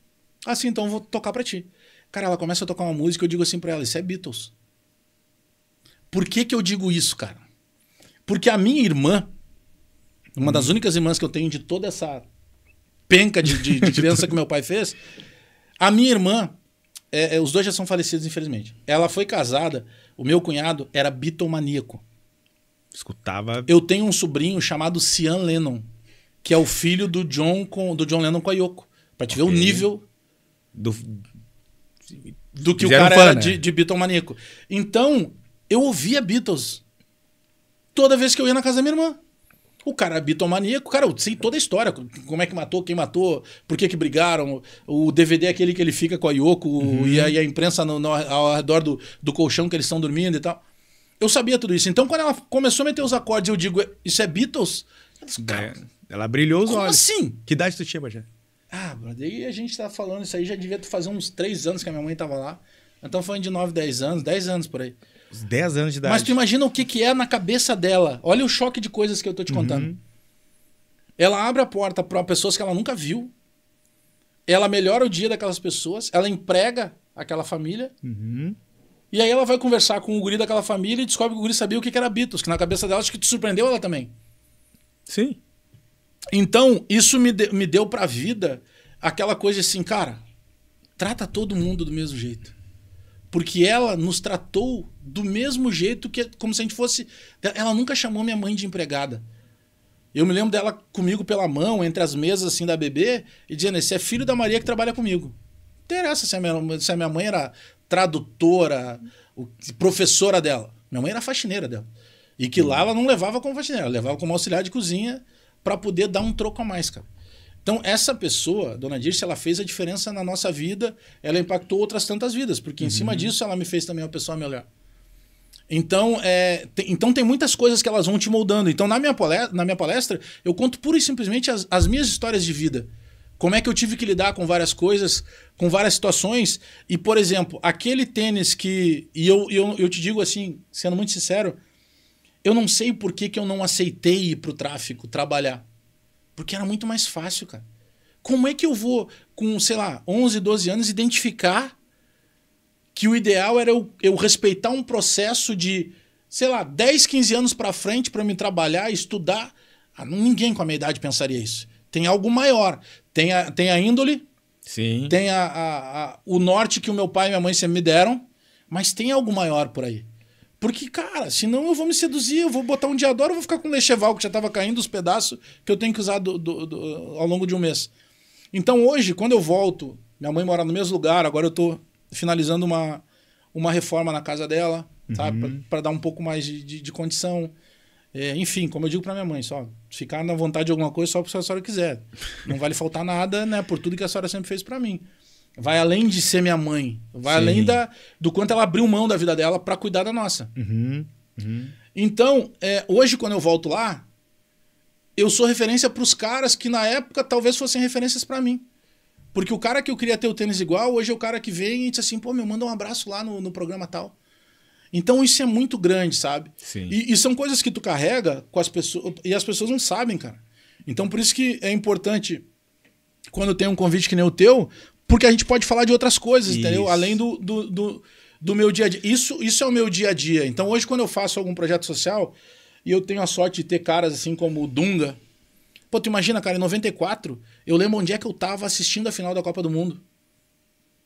Assim, então eu vou tocar pra ti. Cara, ela começa a tocar uma música, eu digo assim pra ela, isso é Beatles. Por que eu digo isso, cara? Porque a minha irmã, uma das únicas irmãs que eu tenho de toda essa penca de criança que meu pai fez, a minha irmã, os dois já são falecidos, infelizmente. Ela foi casada, o meu cunhado era bitomaníaco. Escutava. Eu tenho um sobrinho chamado Sean Lennon, que é o filho do John Lennon com a Yoko. Pra te ver o nível do que o cara era, né? de bitomaníaco. Então, eu ouvia Beatles toda vez que eu ia na casa da minha irmã. O cara era bitomaníaco, cara, eu sei toda a história. Como é que matou, quem matou, por que brigaram. O DVD é aquele que ele fica com a Yoko e a imprensa ao redor do colchão que eles estão dormindo e tal. Eu sabia tudo isso. Então, quando ela começou a meter os acordes, eu digo, isso é Beatles? Ela brilhou os olhos. Como assim? Que idade tu tinha, Bajé? Brother, e a gente tá falando isso aí, já devia fazer uns 3 anos que a minha mãe tava lá. Então, falando de 9, 10 anos, 10 anos por aí. Uns 10 anos de idade. Mas tu imagina o que é na cabeça dela. Olha o choque de coisas que eu tô te contando. Ela abre a porta para pessoas que ela nunca viu. Ela melhora o dia daquelas pessoas. Ela emprega aquela família. E aí ela vai conversar com o guri daquela família e descobre que o guri sabia o que era Beatles. Que na cabeça dela, acho que te surpreendeu ela também. Sim. Então, isso me deu pra vida aquela coisa assim, cara, trata todo mundo do mesmo jeito. Porque ela nos tratou do mesmo jeito, como se a gente fosse... Ela nunca chamou minha mãe de empregada. Eu me lembro dela comigo pela mão, entre as mesas assim da bebê, e dizendo, esse é filho da Maria que trabalha comigo. Não interessa se a minha mãe era tradutora, professora dela. Minha mãe era faxineira dela. E que lá ela não levava como faxineira, ela levava como auxiliar de cozinha para poder dar um troco a mais, cara. Então, essa pessoa, Dona Dirce, ela fez a diferença na nossa vida, ela impactou outras tantas vidas, porque em cima disso ela me fez também uma pessoa melhor. Então, então tem muitas coisas que elas vão te moldando. Então, na minha palestra, eu conto pura e simplesmente as minhas histórias de vida. Como é que eu tive que lidar com várias coisas, com várias situações. E, por exemplo, aquele tênis que... E eu te digo assim, sendo muito sincero, Eu não sei por que eu não aceitei ir pro tráfico trabalhar. Porque era muito mais fácil, cara. Como é que eu vou, com, sei lá, 11, 12 anos, identificar que o ideal era eu respeitar um processo de, sei lá, 10, 15 anos pra frente pra me trabalhar, estudar? Ninguém com a minha idade pensaria isso. Tem algo maior. Tem a índole, Sim. tem o norte que o meu pai e minha mãe sempre me deram, mas tem algo maior por aí. Porque, cara, senão eu vou me seduzir, eu vou botar um Diadora, eu vou ficar com um Lecheval que já tava caindo os pedaços que eu tenho que usar ao longo de um mês. Então hoje, quando eu volto, minha mãe mora no mesmo lugar, agora eu tô finalizando uma reforma na casa dela, sabe? Para dar um pouco mais de condição. Enfim, como eu digo pra minha mãe, só ficar na vontade de alguma coisa só porque a senhora quiser. Não vai lhe faltar nada, né? Por tudo que a senhora sempre fez pra mim. Vai além de ser minha mãe. Vai além do quanto ela abriu mão da vida dela pra cuidar da nossa. Então, hoje quando eu volto lá, eu sou referência pros caras que na época talvez fossem referências pra mim. Porque o cara que eu queria ter o tênis igual, hoje é o cara que vem e diz assim, pô, meu, manda um abraço lá no programa tal. Então isso é muito grande, sabe? Sim. E são coisas que tu carrega com as pessoas, e as pessoas não sabem, cara. Então por isso que é importante, quando tem um convite que nem o teu, porque a gente pode falar de outras coisas, entendeu? Além do meu dia a dia. Isso é o meu dia a dia. Então hoje quando eu faço algum projeto social, e eu tenho a sorte de ter caras assim como o Dunga. Pô, tu imagina, cara, em 94, eu lembro onde é que eu tava assistindo a final da Copa do Mundo.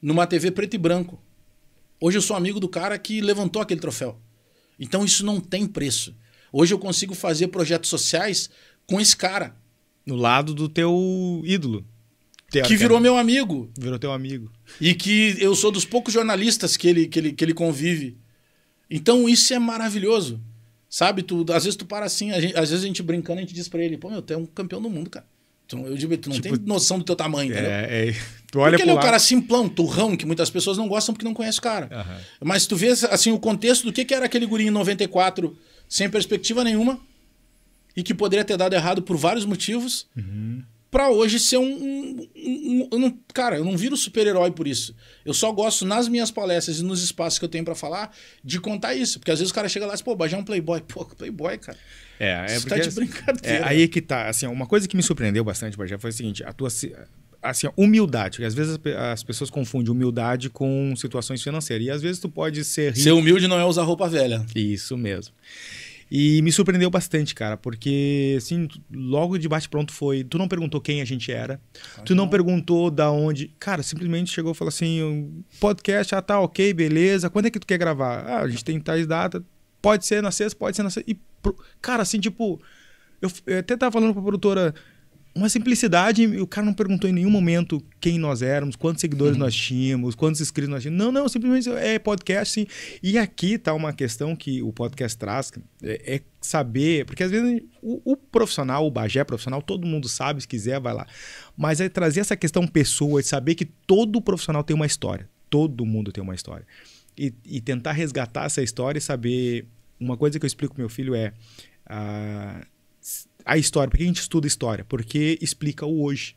Numa TV preto e branco. Hoje eu sou amigo do cara que levantou aquele troféu. Então isso não tem preço. Hoje eu consigo fazer projetos sociais com esse cara. No lado do teu ídolo. Que virou meu amigo. Virou teu amigo. E que eu sou dos poucos jornalistas que ele convive. Então isso é maravilhoso. Sabe? Às vezes tu para assim, às vezes a gente brincando, a gente diz pra ele, pô, meu, tu é um campeão do mundo, cara. Então, eu digo, tu não tem noção do teu tamanho, entendeu? Tu olha porque ele é um lado. cara simplão, turrão, que muitas pessoas não gostam porque não conhecem o cara. Mas tu vê assim, o contexto do que era aquele guri em 94, sem perspectiva nenhuma, e que poderia ter dado errado por vários motivos, pra hoje ser cara, eu não viro super-herói por isso. Eu só gosto, nas minhas palestras e nos espaços que eu tenho pra falar, de contar isso. Porque às vezes o cara chega lá e diz, pô, Bagé é um playboy. Pô, playboy, cara. Isso tá de brincadeira. Aí é que tá. Assim, uma coisa que me surpreendeu bastante, Bagé, foi o seguinte, a tua assim, humildade. Porque às vezes as pessoas confundem humildade com situações financeiras. E às vezes tu pode ser rico. Ser humilde não é usar roupa velha. Isso mesmo. E me surpreendeu bastante, cara, porque, assim, logo de bate-pronto foi... Tu não perguntou quem a gente era, tu não perguntou da onde... Cara, simplesmente chegou e falou assim, podcast, tá, ok, beleza, quando é que tu quer gravar? A gente tem tais datas, pode ser na sexta, pode ser na sexta. Cara, assim, tipo... Eu até tava falando pra produtora... Uma simplicidade, o cara não perguntou em nenhum momento quem nós éramos, quantos seguidores nós tínhamos, quantos inscritos nós tínhamos. Não, simplesmente é podcast, sim. E aqui tá uma questão que o podcast traz, é saber, porque às vezes o profissional, o Bagé profissional, todo mundo sabe, se quiser vai lá. Mas é trazer essa questão pessoa, de saber que todo profissional tem uma história. Todo mundo tem uma história. E tentar resgatar essa história e saber... Uma coisa que eu explico pro meu filho é... A história, por que a gente estuda história? Porque explica o hoje.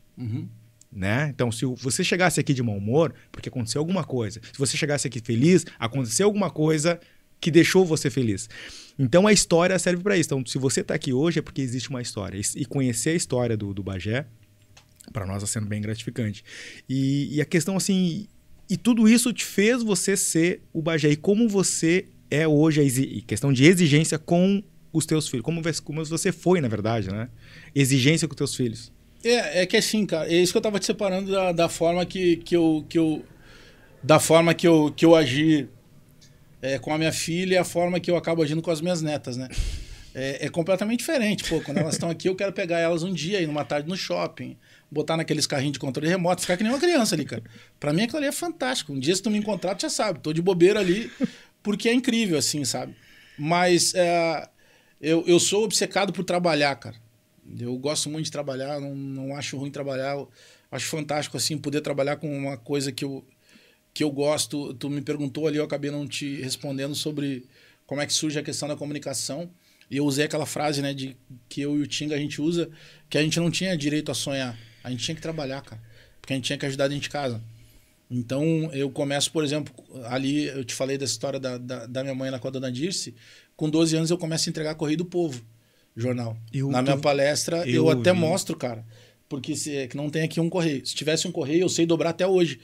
Né? Então, se você chegasse aqui de mau humor, porque aconteceu alguma coisa. Se você chegasse aqui feliz, aconteceu alguma coisa que deixou você feliz. Então, a história serve para isso. Então, se você está aqui hoje, é porque existe uma história. E conhecer a história do Bagé, para nós está sendo bem gratificante. E a questão, assim... E tudo isso te fez você ser o Bagé. E como você é hoje, a questão de exigência com os teus filhos. Como você foi, na verdade, né? Exigência com os teus filhos. É que assim, cara, é isso que eu tava te separando da forma que eu agi com a minha filha e a forma que eu acabo agindo com as minhas netas, né? É completamente diferente. Pô, quando elas estão aqui, eu quero pegar elas um dia, ir numa tarde no shopping, botar naqueles carrinhos de controle remoto, ficar que nem uma criança ali, cara. Pra mim aquilo ali é fantástico. Um dia se tu me encontrar, tu já sabe, tô de bobeira ali, porque é incrível, assim, sabe? Mas eu sou obcecado por trabalhar, cara. Eu gosto muito de trabalhar, não acho ruim trabalhar. Eu acho fantástico, assim, poder trabalhar com uma coisa que eu gosto. Tu me perguntou ali, eu acabei não te respondendo sobre como é que surge a questão da comunicação. E eu usei aquela frase, né, que eu e o Tinga a gente usa, que a gente não tinha direito a sonhar. A gente tinha que trabalhar, cara. Porque a gente tinha que ajudar dentro de casa. Então, eu começo, por exemplo, ali eu te falei dessa história da minha mãe lá com a dona Dirce. Com 12 anos eu começo a entregar Correio do Povo, jornal. Na minha palestra eu até mostro, cara, porque que não tem aqui um correio. Se tivesse um correio, eu sei dobrar até hoje.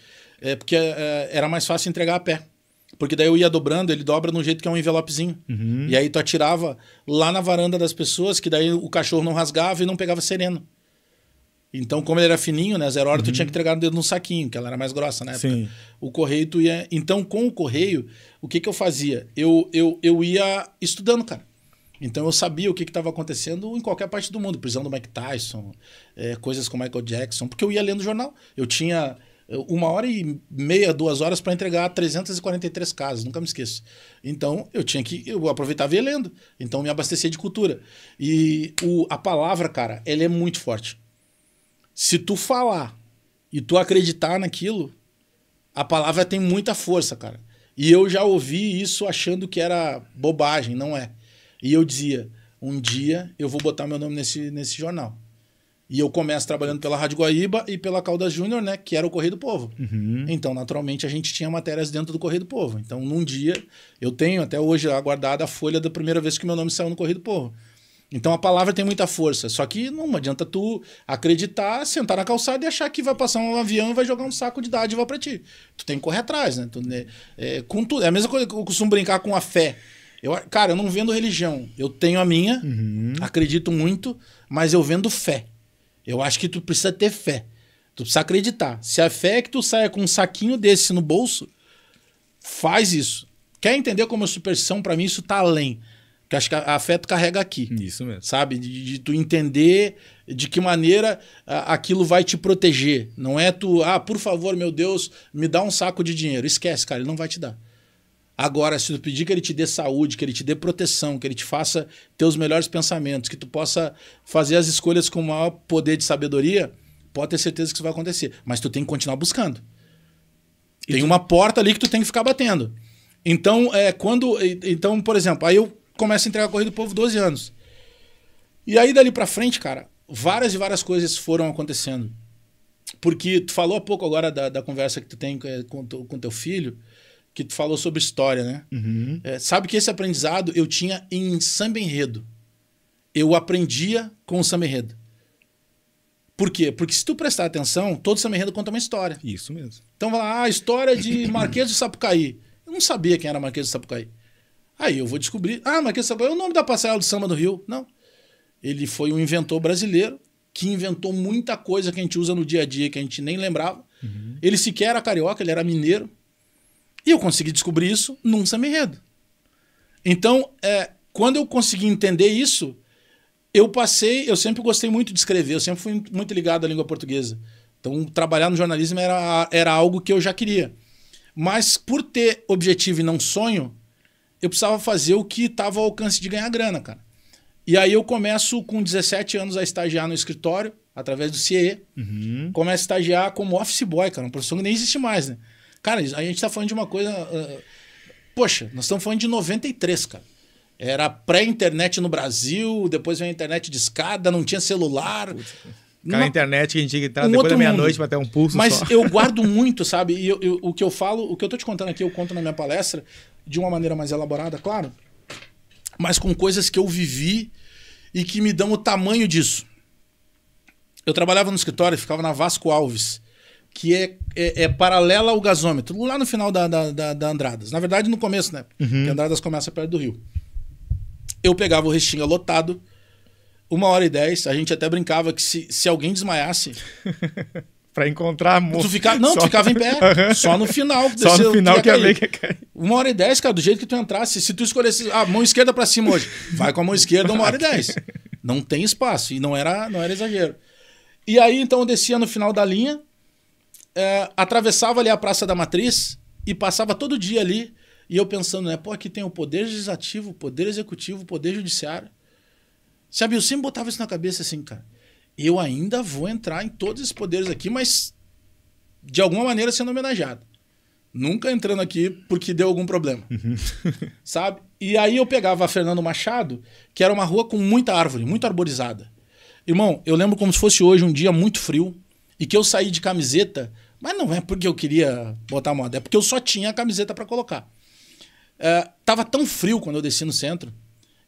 Porque era mais fácil entregar a pé. Porque daí eu ia dobrando, ele dobra no jeito que é um envelopezinho. E aí tu atirava lá na varanda das pessoas, que daí o cachorro não rasgava e não pegava sereno. Então, como ele era fininho, né? 0 hora tu tinha que entregar no dedo num saquinho, que ela era mais grossa na época. Sim. O correio tu ia... Então, com o correio, o que eu fazia? Eu ia estudando, cara. Então, eu sabia o que estava acontecendo em qualquer parte do mundo. Prisão do Mike Tyson, coisas com Michael Jackson. Porque eu ia lendo jornal. Eu tinha 1h30, 2 horas para entregar 343 casas. Nunca me esqueço. Então, eu aproveitava e ia lendo. Então, me abastecia de cultura. E a palavra, cara, ela é muito forte. Se tu falar e tu acreditar naquilo, a palavra tem muita força, cara. E eu já ouvi isso achando que era bobagem, não é. E eu dizia, um dia eu vou botar meu nome nesse jornal. E eu começo trabalhando pela Rádio Guaíba e pela Caldas Júnior, né, que era o Correio do Povo. Então, naturalmente, a gente tinha matérias dentro do Correio do Povo. Então, num dia, eu tenho até hoje aguardada a folha da primeira vez que meu nome saiu no Correio do Povo. Então a palavra tem muita força, só que não adianta tu acreditar, sentar na calçada e achar que vai passar um avião e vai jogar um saco de dádiva pra ti. Tu tem que correr atrás, né? Com tudo. É a mesma coisa que eu costumo brincar com a fé. Cara, eu não vendo religião. Eu tenho a minha, acredito muito, mas eu vendo fé. Eu acho que tu precisa ter fé. Tu precisa acreditar. Se a fé é que tu saia com um saquinho desse no bolso, faz isso. Quer entender como é superstição? Pra mim isso tá além. Porque acho que a fé tu carrega aqui. Isso mesmo. Sabe? De tu entender de que maneira aquilo vai te proteger. Não é tu, por favor, meu Deus, me dá um saco de dinheiro. Esquece, cara, ele não vai te dar. Agora, se tu pedir que ele te dê saúde, que ele te dê proteção, que ele te faça ter os melhores pensamentos, que tu possa fazer as escolhas com o maior poder de sabedoria, pode ter certeza que isso vai acontecer. Mas tu tem que continuar buscando. Tem uma porta ali que tu tem que ficar batendo. Então, Então, por exemplo, aí eu começo a entregar Correio do Povo 12 anos. E aí, dali pra frente, cara, várias e várias coisas foram acontecendo. Porque tu falou há pouco agora da conversa que tu tem com teu filho, que tu falou sobre história, né? Sabe que esse aprendizado eu tinha em samba enredo. Eu aprendia com o samba enredo. Por quê? Porque se tu prestar atenção, todo samba enredo conta uma história. Isso mesmo. Então vai lá, a história de Marquês de Sapucaí. Eu não sabia quem era Marquês de Sapucaí. Aí eu vou descobrir, Marquês de Sapucaí é o nome da passarela do samba do Rio. Não. Ele foi um inventor brasileiro que inventou muita coisa que a gente usa no dia a dia, que a gente nem lembrava. Ele sequer era carioca, ele era mineiro. E eu consegui descobrir isso num samba enredo. Então, quando eu consegui entender isso, eu sempre gostei muito de escrever, eu sempre fui muito ligado à língua portuguesa. Então, trabalhar no jornalismo era algo que eu já queria. Mas por ter objetivo e não sonho, eu precisava fazer o que estava ao alcance de ganhar grana, cara. E aí eu começo com 17 anos a estagiar no escritório, através do CIE. Começo a estagiar como office boy, cara, uma profissão que nem existe mais, né? Cara, a gente tá falando de uma coisa... Poxa, nós estamos falando de 93, cara. Era pré-internet no Brasil, depois veio a internet de escada, não tinha celular. Cara, a internet que a gente tinha que entrar depois da meia-noite para ter um pulso. Mas só. Eu guardo muito, sabe? E o que eu falo, o que eu tô te contando aqui, eu conto na minha palestra de uma maneira mais elaborada, claro, mas com coisas que eu vivi e que me dão o tamanho disso. Eu trabalhava no escritório, ficava na Vasco Alves, que é paralela ao gasômetro, lá no final da Andradas. Na verdade, no começo, né? Porque Andradas começa perto do Rio. Eu pegava o Restinga lotado, 1h10, a gente até brincava que se alguém desmaiasse... Pra encontrar tu ficava em pé. Só no final. Só no final que ia ver que ia cair. 1h10, cara, do jeito que tu entrasse. Se tu escolhesse a mão esquerda pra cima hoje, vai com a mão esquerda 1h10. Não tem espaço. E não era exagero. E aí, então, eu descia no final da linha, atravessava ali a Praça da Matriz e passava todo dia ali. E eu pensando, né? Pô, aqui tem o Poder Legislativo, o Poder Executivo, o Poder Judiciário. Sabe, eu sempre botava isso na cabeça assim, cara. Eu ainda vou entrar em todos esses poderes aqui, mas de alguma maneira sendo homenageado. Nunca entrando aqui porque deu algum problema. Sabe? E aí eu pegava a Fernando Machado, que era uma rua com muita árvore, muito arborizada. Irmão, eu lembro como se fosse hoje um dia muito frio e que eu saí de camiseta Mas não é porque eu queria botar moda, é porque eu só tinha a camiseta para colocar. Tava tão frio quando eu desci no centro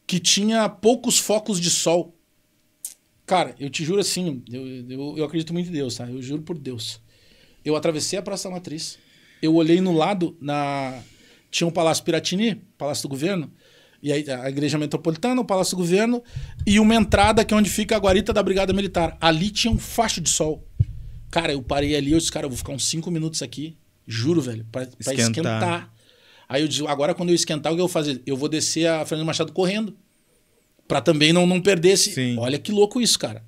que tinha poucos focos de sol. Cara, eu te juro assim, eu acredito muito em Deus, tá? Eu juro por Deus. Eu atravessei a Praça da Matriz, eu olhei no lado, tinha o Palácio Piratini, Palácio do Governo, e aí a Igreja Metropolitana, o Palácio do Governo, e uma entrada que é onde fica a guarita da Brigada Militar. Ali tinha um facho de sol. Cara, eu parei ali, eu disse, cara, eu vou ficar uns 5 minutos aqui, juro, velho, pra esquentar. Aí eu disse, agora quando eu esquentar, o que eu vou fazer? Eu vou descer a Fernando Machado correndo, pra também não perder esse... Sim. Olha que louco isso, cara.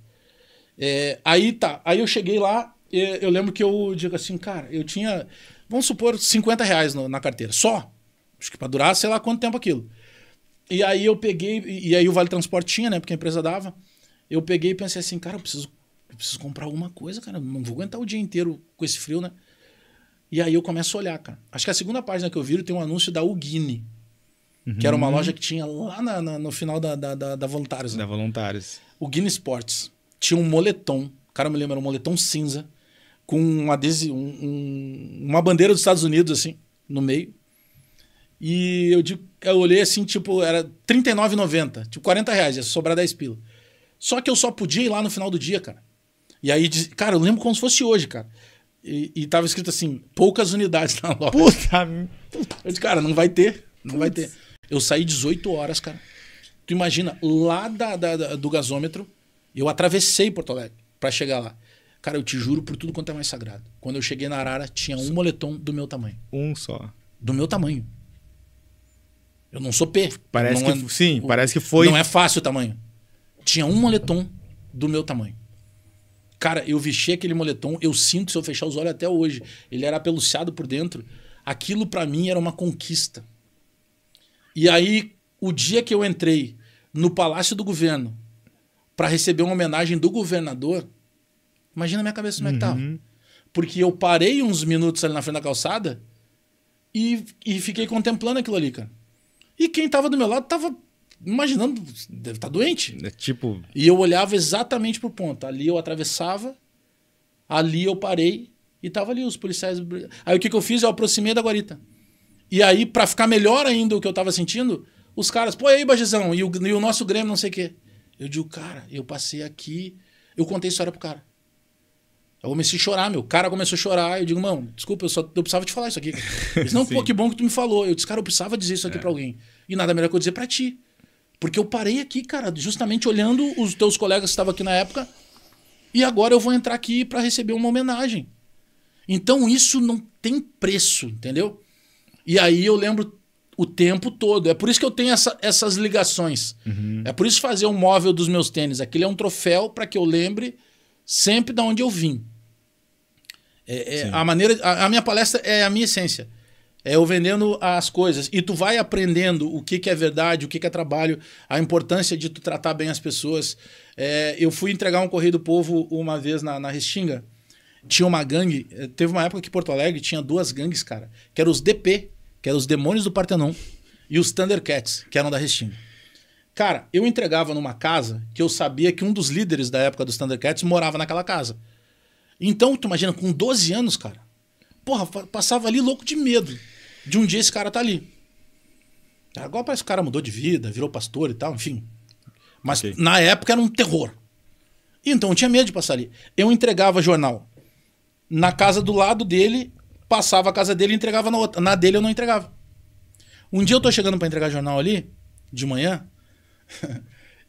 Aí eu cheguei lá, eu lembro que eu digo assim, cara, eu tinha, vamos supor, R$50 na carteira, só. Acho que pra durar, sei lá quanto tempo aquilo. E aí eu peguei, e aí o Vale Transporte tinha, né, porque a empresa dava. Eu peguei e pensei assim, cara, eu preciso comprar alguma coisa, cara, não vou aguentar o dia inteiro com esse frio, né? E aí eu começo a olhar, cara. Acho que a segunda página que eu viro tem um anúncio da Ugini, que era uma loja que tinha lá no final da Voluntários. Né? Da Voluntários. Ugini Sports. Tinha um moletom, cara, me lembra, um moletom cinza, com uma bandeira dos Estados Unidos, assim, no meio. E eu olhei assim, tipo, era R$39,90, tipo R$40, ia sobrar 10 pila. Só que eu só podia ir lá no final do dia, cara. E aí, cara, eu lembro como se fosse hoje, cara. E tava escrito assim, poucas unidades na loja. Puta! Eu disse, cara, não vai ter, não vai ter. Eu saí 18 horas, cara. Tu imagina, lá do gasômetro, eu atravessei Porto Alegre pra chegar lá. Cara, eu te juro por tudo quanto é mais sagrado. Quando eu cheguei na Arara, tinha um moletom do meu tamanho. Um só. Do meu tamanho. Eu não sou P. Parece que foi. Não é fácil o tamanho. Tinha um moletom do meu tamanho. Cara, eu vesti aquele moletom, eu sinto se eu fechar os olhos até hoje. Ele era apeluciado por dentro. Aquilo pra mim era uma conquista. E aí, o dia que eu entrei no Palácio do Governo pra receber uma homenagem do governador, imagina a minha cabeça como é que tava. Porque eu parei uns minutos ali na frente da calçada e fiquei contemplando aquilo ali, cara. E quem tava do meu lado tava imaginando, deve estar doente. Tipo... E eu olhava exatamente pro ponto. Ali eu atravessava, ali eu parei e tava ali os policiais. Aí o que eu fiz? Eu aproximei da guarita. E aí, pra ficar melhor ainda o que eu tava sentindo, os caras, pô, e aí, Bagezão? E o nosso Grêmio, não sei o quê. Eu digo, cara, eu passei aqui, eu contei a história pro cara. Eu comecei a chorar, meu. O cara começou a chorar. Eu digo, mano, desculpa, eu precisava te falar isso aqui. Ele disse, não, pô, que bom que tu me falou. Eu disse, cara, eu precisava dizer isso aqui pra alguém. E nada melhor que eu dizer pra ti. Porque eu parei aqui, cara, justamente olhando os teus colegas que estavam aqui na época. E agora eu vou entrar aqui pra receber uma homenagem. Então isso não tem preço, entendeu? E aí eu lembro o tempo todo. É por isso que eu tenho essas ligações. É por isso fazer o móvel dos meus tênis. Aquele é um troféu pra que eu lembre sempre de onde eu vim. A minha palestra é a minha essência. É eu vendendo as coisas. E tu vai aprendendo o que é verdade, o que é trabalho, a importância de tu tratar bem as pessoas. Eu fui entregar um Correio do Povo uma vez na Restinga. Tinha uma gangue. Teve uma época que Porto Alegre tinha 2 gangues, cara. Que eram os DP, que eram os Demônios do Partenon, e os Thundercats, que eram da Restinga. Cara, eu entregava numa casa que eu sabia que um dos líderes da época dos Thundercats morava naquela casa. Então, tu imagina, com 12 anos, cara, porra, passava ali louco de medo de um dia esse cara tá ali. Agora parece que o cara mudou de vida, virou pastor e tal, enfim. Mas na época era um terror. Então eu tinha medo de passar ali. Eu entregava jornal na casa do lado dele, passava a casa dele e entregava na outra. Na dele eu não entregava. Um dia eu tô chegando pra entregar jornal ali, de manhã,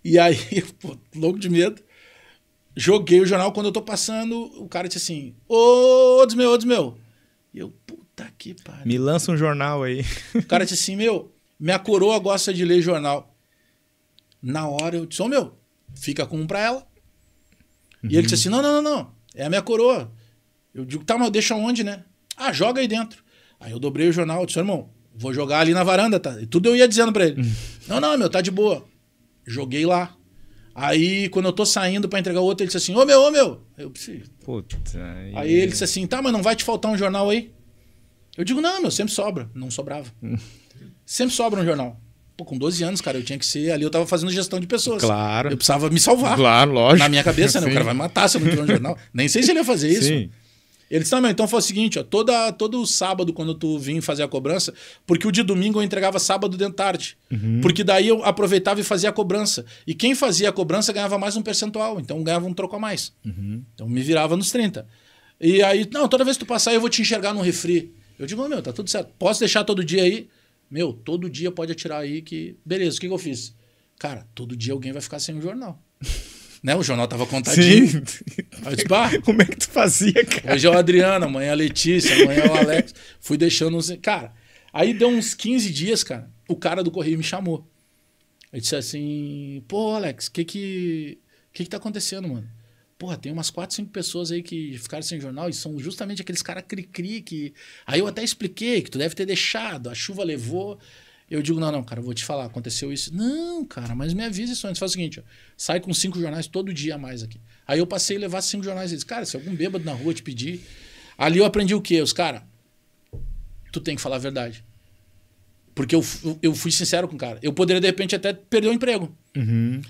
e aí, pô, louco de medo, joguei o jornal. Quando eu tô passando, o cara disse assim, ô Desmeu. E eu, puta que pariu. Me lança um jornal aí. O cara disse assim, minha coroa gosta de ler jornal. Na hora eu disse, fica com um pra ela. E ele disse assim, não, é a minha coroa. Eu digo, tá, mas deixa onde, né? Ah, joga aí dentro. Aí eu dobrei o jornal, eu disse, irmão, vou jogar ali na varanda, tá? E tudo eu ia dizendo pra ele. Não, tá de boa. Joguei lá. Aí, quando eu tô saindo pra entregar o outro, ele disse assim, ô meu. Eu preciso. Puta. Aí ele disse assim, tá, mas não vai te faltar um jornal aí? Eu digo, não, sempre sobra. Não sobrava. Sempre sobra um jornal. Pô, com 12 anos, cara, eu tinha que ser... Ali eu tava fazendo gestão de pessoas. Claro. Eu precisava me salvar. Claro, lógico. Na minha cabeça, né? O cara vai matar se eu não tiver um jornal. Nem sei se ele ia fazer isso. Sim. Ele disse, não, meu, então foi o seguinte, ó, todo sábado quando tu vinha fazer a cobrança, porque o de domingo eu entregava sábado dentro da tarde, porque daí eu aproveitava e fazia a cobrança. E quem fazia a cobrança ganhava mais um percentual, então ganhava um troco a mais. Então me virava nos 30. E aí, não, toda vez que tu passar eu vou te enxergar no refri. Eu digo, meu, tá tudo certo, posso deixar todo dia aí? Meu, todo dia pode atirar aí que... Beleza, o que eu fiz? Cara, todo dia alguém vai ficar sem o jornal. Né? O jornal tava contadinho. Sim. Aí eu disse, bah, Como é que tu fazia, cara? hoje é o Adriano, amanhã é a Letícia, amanhã é o Alex. Fui deixando uns... Cara, aí deu uns 15 dias, cara, o cara do correio me chamou. Ele disse assim, pô, Alex, o que tá acontecendo, mano? Porra, tem umas 4, 5 pessoas aí que ficaram sem jornal e são justamente aqueles caras cri-cri que... Aí eu até expliquei que tu deve ter deixado, a chuva levou... Eu digo, não, cara, eu vou te falar, aconteceu isso. Não, cara, mas me avisa isso antes. Faz o seguinte, ó, sai com 5 jornais todo dia a mais aqui. Aí eu passei a levar 5 jornais. Eles, cara, se algum bêbado na rua te pedir... Ali eu aprendi o quê? Os cara, tu tem que falar a verdade. Porque eu fui sincero com o cara. Eu poderia, de repente, até perder o emprego.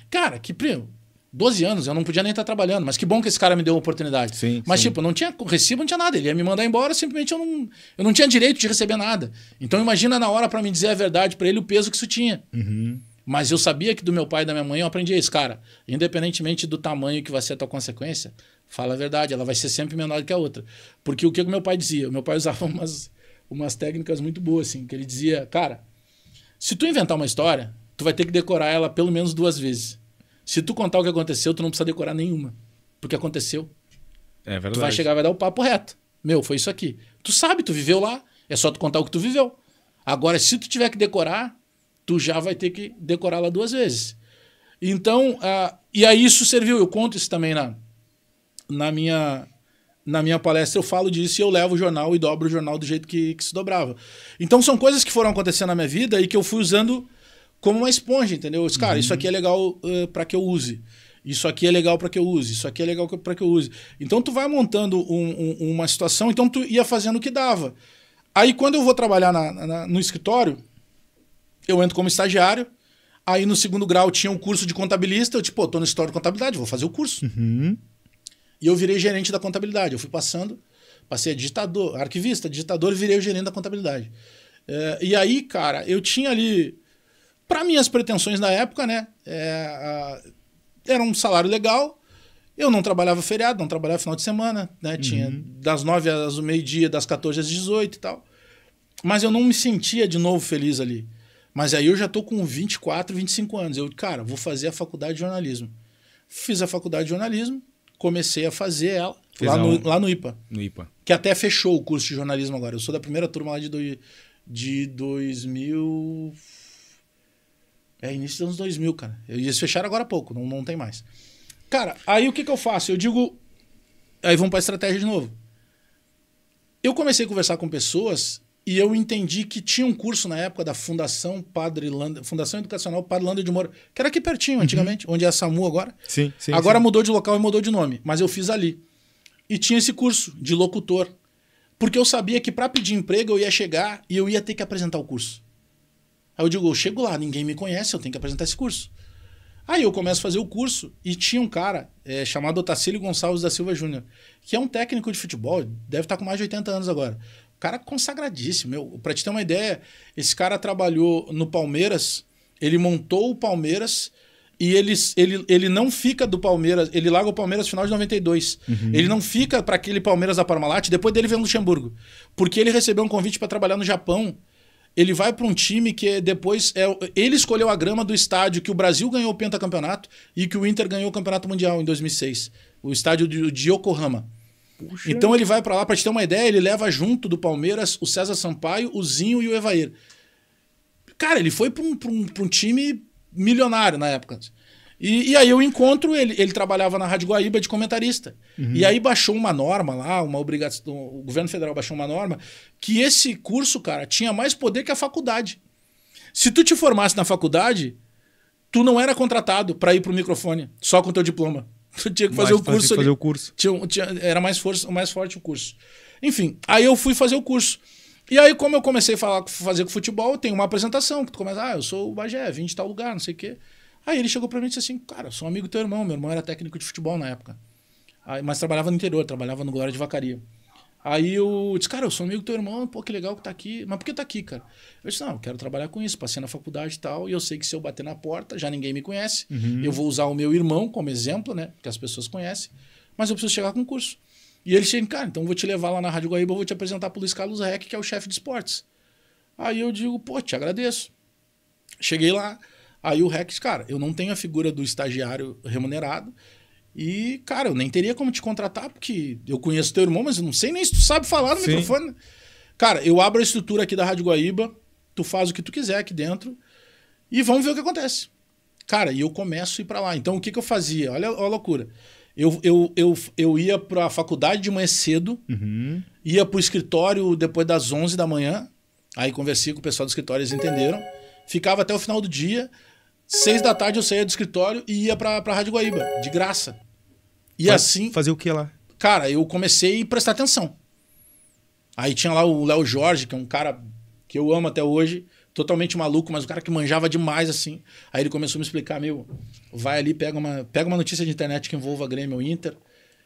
Cara, que primo... 12 anos, eu não podia nem estar trabalhando, mas que bom que esse cara me deu uma oportunidade. Sim, mas, sim. tipo, não tinha recibo, não tinha nada. Ele ia me mandar embora, simplesmente eu não tinha direito de receber nada. Então, imagina na hora para me dizer a verdade para ele, o peso que isso tinha. Mas eu sabia que do meu pai e da minha mãe eu aprendi isso, cara. Independentemente do tamanho que vai ser a tua consequência, fala a verdade, ela vai ser sempre menor do que a outra. Porque o que o meu pai dizia? O meu pai usava umas técnicas muito boas, assim, que ele dizia, cara, se tu inventar uma história, tu vai ter que decorar ela pelo menos 2 vezes. Se tu contar o que aconteceu, tu não precisa decorar nenhuma. Porque aconteceu. É verdade. Tu vai chegar e vai dar o papo reto. Meu, foi isso aqui. Tu sabe, tu viveu lá. É só tu contar o que tu viveu. Agora, se tu tiver que decorar, tu já vai ter que decorar lá 2 vezes. Então, e aí isso serviu. Eu conto isso também na minha palestra. Eu falo disso e eu levo o jornal e dobro o jornal do jeito que se dobrava. Então, são coisas que foram acontecendo na minha vida e que eu fui usando como uma esponja, entendeu? Eu disse, cara, isso aqui é legal para que eu use. Isso aqui é legal para que eu use. Isso aqui é legal para que eu use. Então, tu vai montando uma situação. Então, tu ia fazendo o que dava. Aí, quando eu vou trabalhar no escritório, eu entro como estagiário. Aí, no 2º grau, tinha um curso de contabilista. Eu, tipo, tô no escritório de contabilidade, vou fazer o curso. E eu virei gerente da contabilidade. Eu fui passei a digitador, arquivista, digitador e virei o gerente da contabilidade. E aí, cara, eu tinha ali... Para minhas pretensões na época, né? Era um salário legal. Eu não trabalhava feriado, não trabalhava final de semana, né? Tinha das 9 às meio-dia, das 14 às 18 e tal. Mas eu não me sentia de novo feliz ali. Mas aí eu já tô com 24, 25 anos. Eu, cara, vou fazer a faculdade de jornalismo. Fiz a faculdade de jornalismo, comecei a fazer ela lá no IPA. No IPA. Que até fechou o curso de jornalismo agora. Eu sou da primeira turma lá de 2000... início dos anos 2000, cara. Eles fecharam agora há pouco, não tem mais. Cara, aí o que eu faço? Eu digo... Aí vamos para a estratégia de novo. Eu comecei a conversar com pessoas e eu entendi que tinha um curso na época da Fundação Educacional Padre Lando de Moura, que era aqui pertinho antigamente, onde é a SAMU agora. Sim. Agora mudou de local e mudou de nome, mas eu fiz ali. E tinha esse curso de locutor. Porque eu sabia que para pedir emprego eu ia chegar e eu ia ter que apresentar o curso. Aí eu digo, eu chego lá, ninguém me conhece, eu tenho que apresentar esse curso. Aí eu começo a fazer o curso e tinha um cara chamado Otacílio Gonçalves da Silva Júnior, que é um técnico de futebol, deve estar com mais de 80 anos agora. O cara consagradíssimo. Pra te ter uma ideia, esse cara trabalhou no Palmeiras, ele montou o Palmeiras e ele não fica do Palmeiras, ele larga o Palmeiras no final de 92. Ele não fica para aquele Palmeiras da Parmalat, depois dele vem o Luxemburgo. Porque ele recebeu um convite para trabalhar no Japão. Ele vai para um time que depois... ele escolheu a grama do estádio que o Brasil ganhou o pentacampeonato e que o Inter ganhou o campeonato mundial em 2006. O estádio de Yokohama. Puxa. Então ele vai para lá, para te ter uma ideia, ele leva junto do Palmeiras o César Sampaio, o Zinho e o Evair. Cara, ele foi para um time milionário na época. E aí eu encontro ele. Ele trabalhava na Rádio Guaíba de comentarista. E aí baixou uma norma lá, uma obrigação. O governo federal baixou uma norma que esse curso, cara, tinha mais poder que a faculdade. Se tu te formasse na faculdade, tu não era contratado para ir pro microfone, só com teu diploma. Tu tinha que fazer o curso ali. Fazer o curso. Era mais forte o curso. Enfim, aí eu fui fazer o curso. E aí, como eu comecei a fazer com futebol, tem uma apresentação que tu começa, eu sou o Bagé, vim de tal lugar, não sei o quê. Aí ele chegou pra mim e disse assim, cara, eu sou um amigo do teu irmão. Meu irmão era técnico de futebol na época. Mas trabalhava no interior, trabalhava no Glória de Vacaria. Aí eu disse, cara, eu sou amigo do teu irmão, pô, que legal que tá aqui. Mas por que tá aqui, cara? Eu disse, não, eu quero trabalhar com isso, passei na faculdade e tal, e eu sei que se eu bater na porta, já ninguém me conhece. Eu vou usar o meu irmão como exemplo, né? Que as pessoas conhecem, mas eu preciso chegar com curso. E ele chega, cara, então eu vou te levar lá na Rádio Guaíba, eu vou te apresentar pro Luiz Carlos Reck, que é o chefe de esportes. Aí eu digo, pô, te agradeço. Cheguei lá, aí o Reck disse, cara, eu não tenho a figura do estagiário remunerado, e, cara, eu nem teria como te contratar, porque eu conheço teu irmão, mas eu não sei nem se tu sabe falar no microfone. Cara, eu abro a estrutura aqui da Rádio Guaíba, tu faz o que tu quiser aqui dentro e vamos ver o que acontece. Cara, e eu começo a ir pra lá. Então, o que eu fazia? Olha a loucura. Eu ia pra faculdade de manhã cedo, ia pro escritório depois das 11 da manhã, aí conversei com o pessoal do escritório, eles entenderam, ficava até o final do dia, 6 da tarde eu saía do escritório e ia pra Rádio Guaíba, de graça. E assim... Fazer o que lá? Cara, eu comecei a prestar atenção. Aí tinha lá o Léo Jorge, que é um cara que eu amo até hoje, totalmente maluco, mas um cara que manjava demais, assim. Aí ele começou a me explicar, vai ali, pega uma notícia de internet que envolva Grêmio ou Inter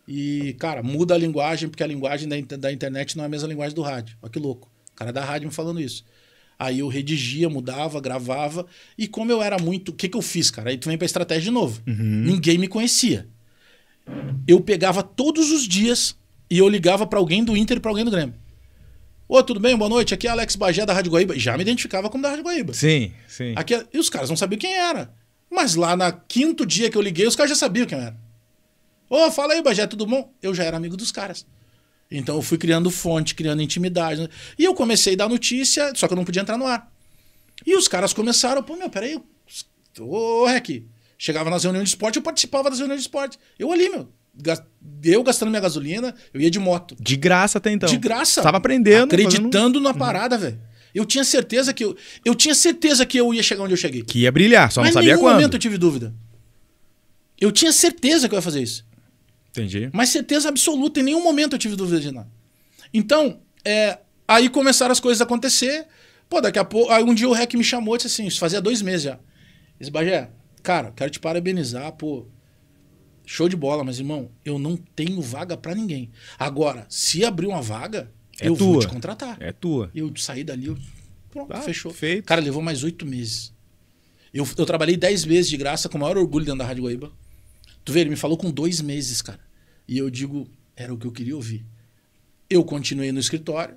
e, cara, muda a linguagem, porque a linguagem da internet não é a mesma linguagem do rádio. Olha que louco. O cara da rádio me falando isso. Aí eu redigia, mudava, gravava. E como eu era muito... O que eu fiz, cara? Aí tu vem pra estratégia de novo. Ninguém me conhecia. Eu pegava todos os dias e eu ligava pra alguém do Inter e pra alguém do Grêmio. Ô, tudo bem? Boa noite. Aqui é Alex Bagé da Rádio Guaíba. Já me identificava como da Rádio Guaíba. Sim. E os caras não sabiam quem era. Mas lá na 5º dia que eu liguei, os caras já sabiam quem era. Ô, fala aí, Bagé, tudo bom? Eu já era amigo dos caras. Então eu fui criando fonte, criando intimidade. E eu comecei a dar notícia, só que eu não podia entrar no ar. E os caras começaram, peraí. Ô, Rec. Chegava nas reuniões de esporte, eu participava das reuniões de esporte. Eu ali, eu gastando minha gasolina, eu ia de moto. De graça até então. De graça. Tava aprendendo. Acreditando na parada, velho. Eu tinha certeza que eu ia chegar onde eu cheguei. Que ia brilhar, só mas não sabia quando. Mas em nenhum momento eu tive dúvida. Eu tinha certeza que eu ia fazer isso. Entendi. Mas certeza absoluta, em nenhum momento eu tive dúvida de nada. Então, aí começaram as coisas a acontecer. Pô, daqui a pouco, aí um dia o Rec me chamou e disse assim, isso fazia 2 meses já. Disse, Bagé, cara, quero te parabenizar, pô. Show de bola, mas, irmão, eu não tenho vaga pra ninguém. Agora, se abrir uma vaga, eu vou te contratar. É tua. Eu saí dali, pronto, fechou. Feito. Cara, levou mais 8 meses. Eu trabalhei 10 meses de graça, com o maior orgulho dentro da Rádio Guaíba. Tu vê, ele me falou com 2 meses, cara. E eu digo, era o que eu queria ouvir. Eu continuei no escritório.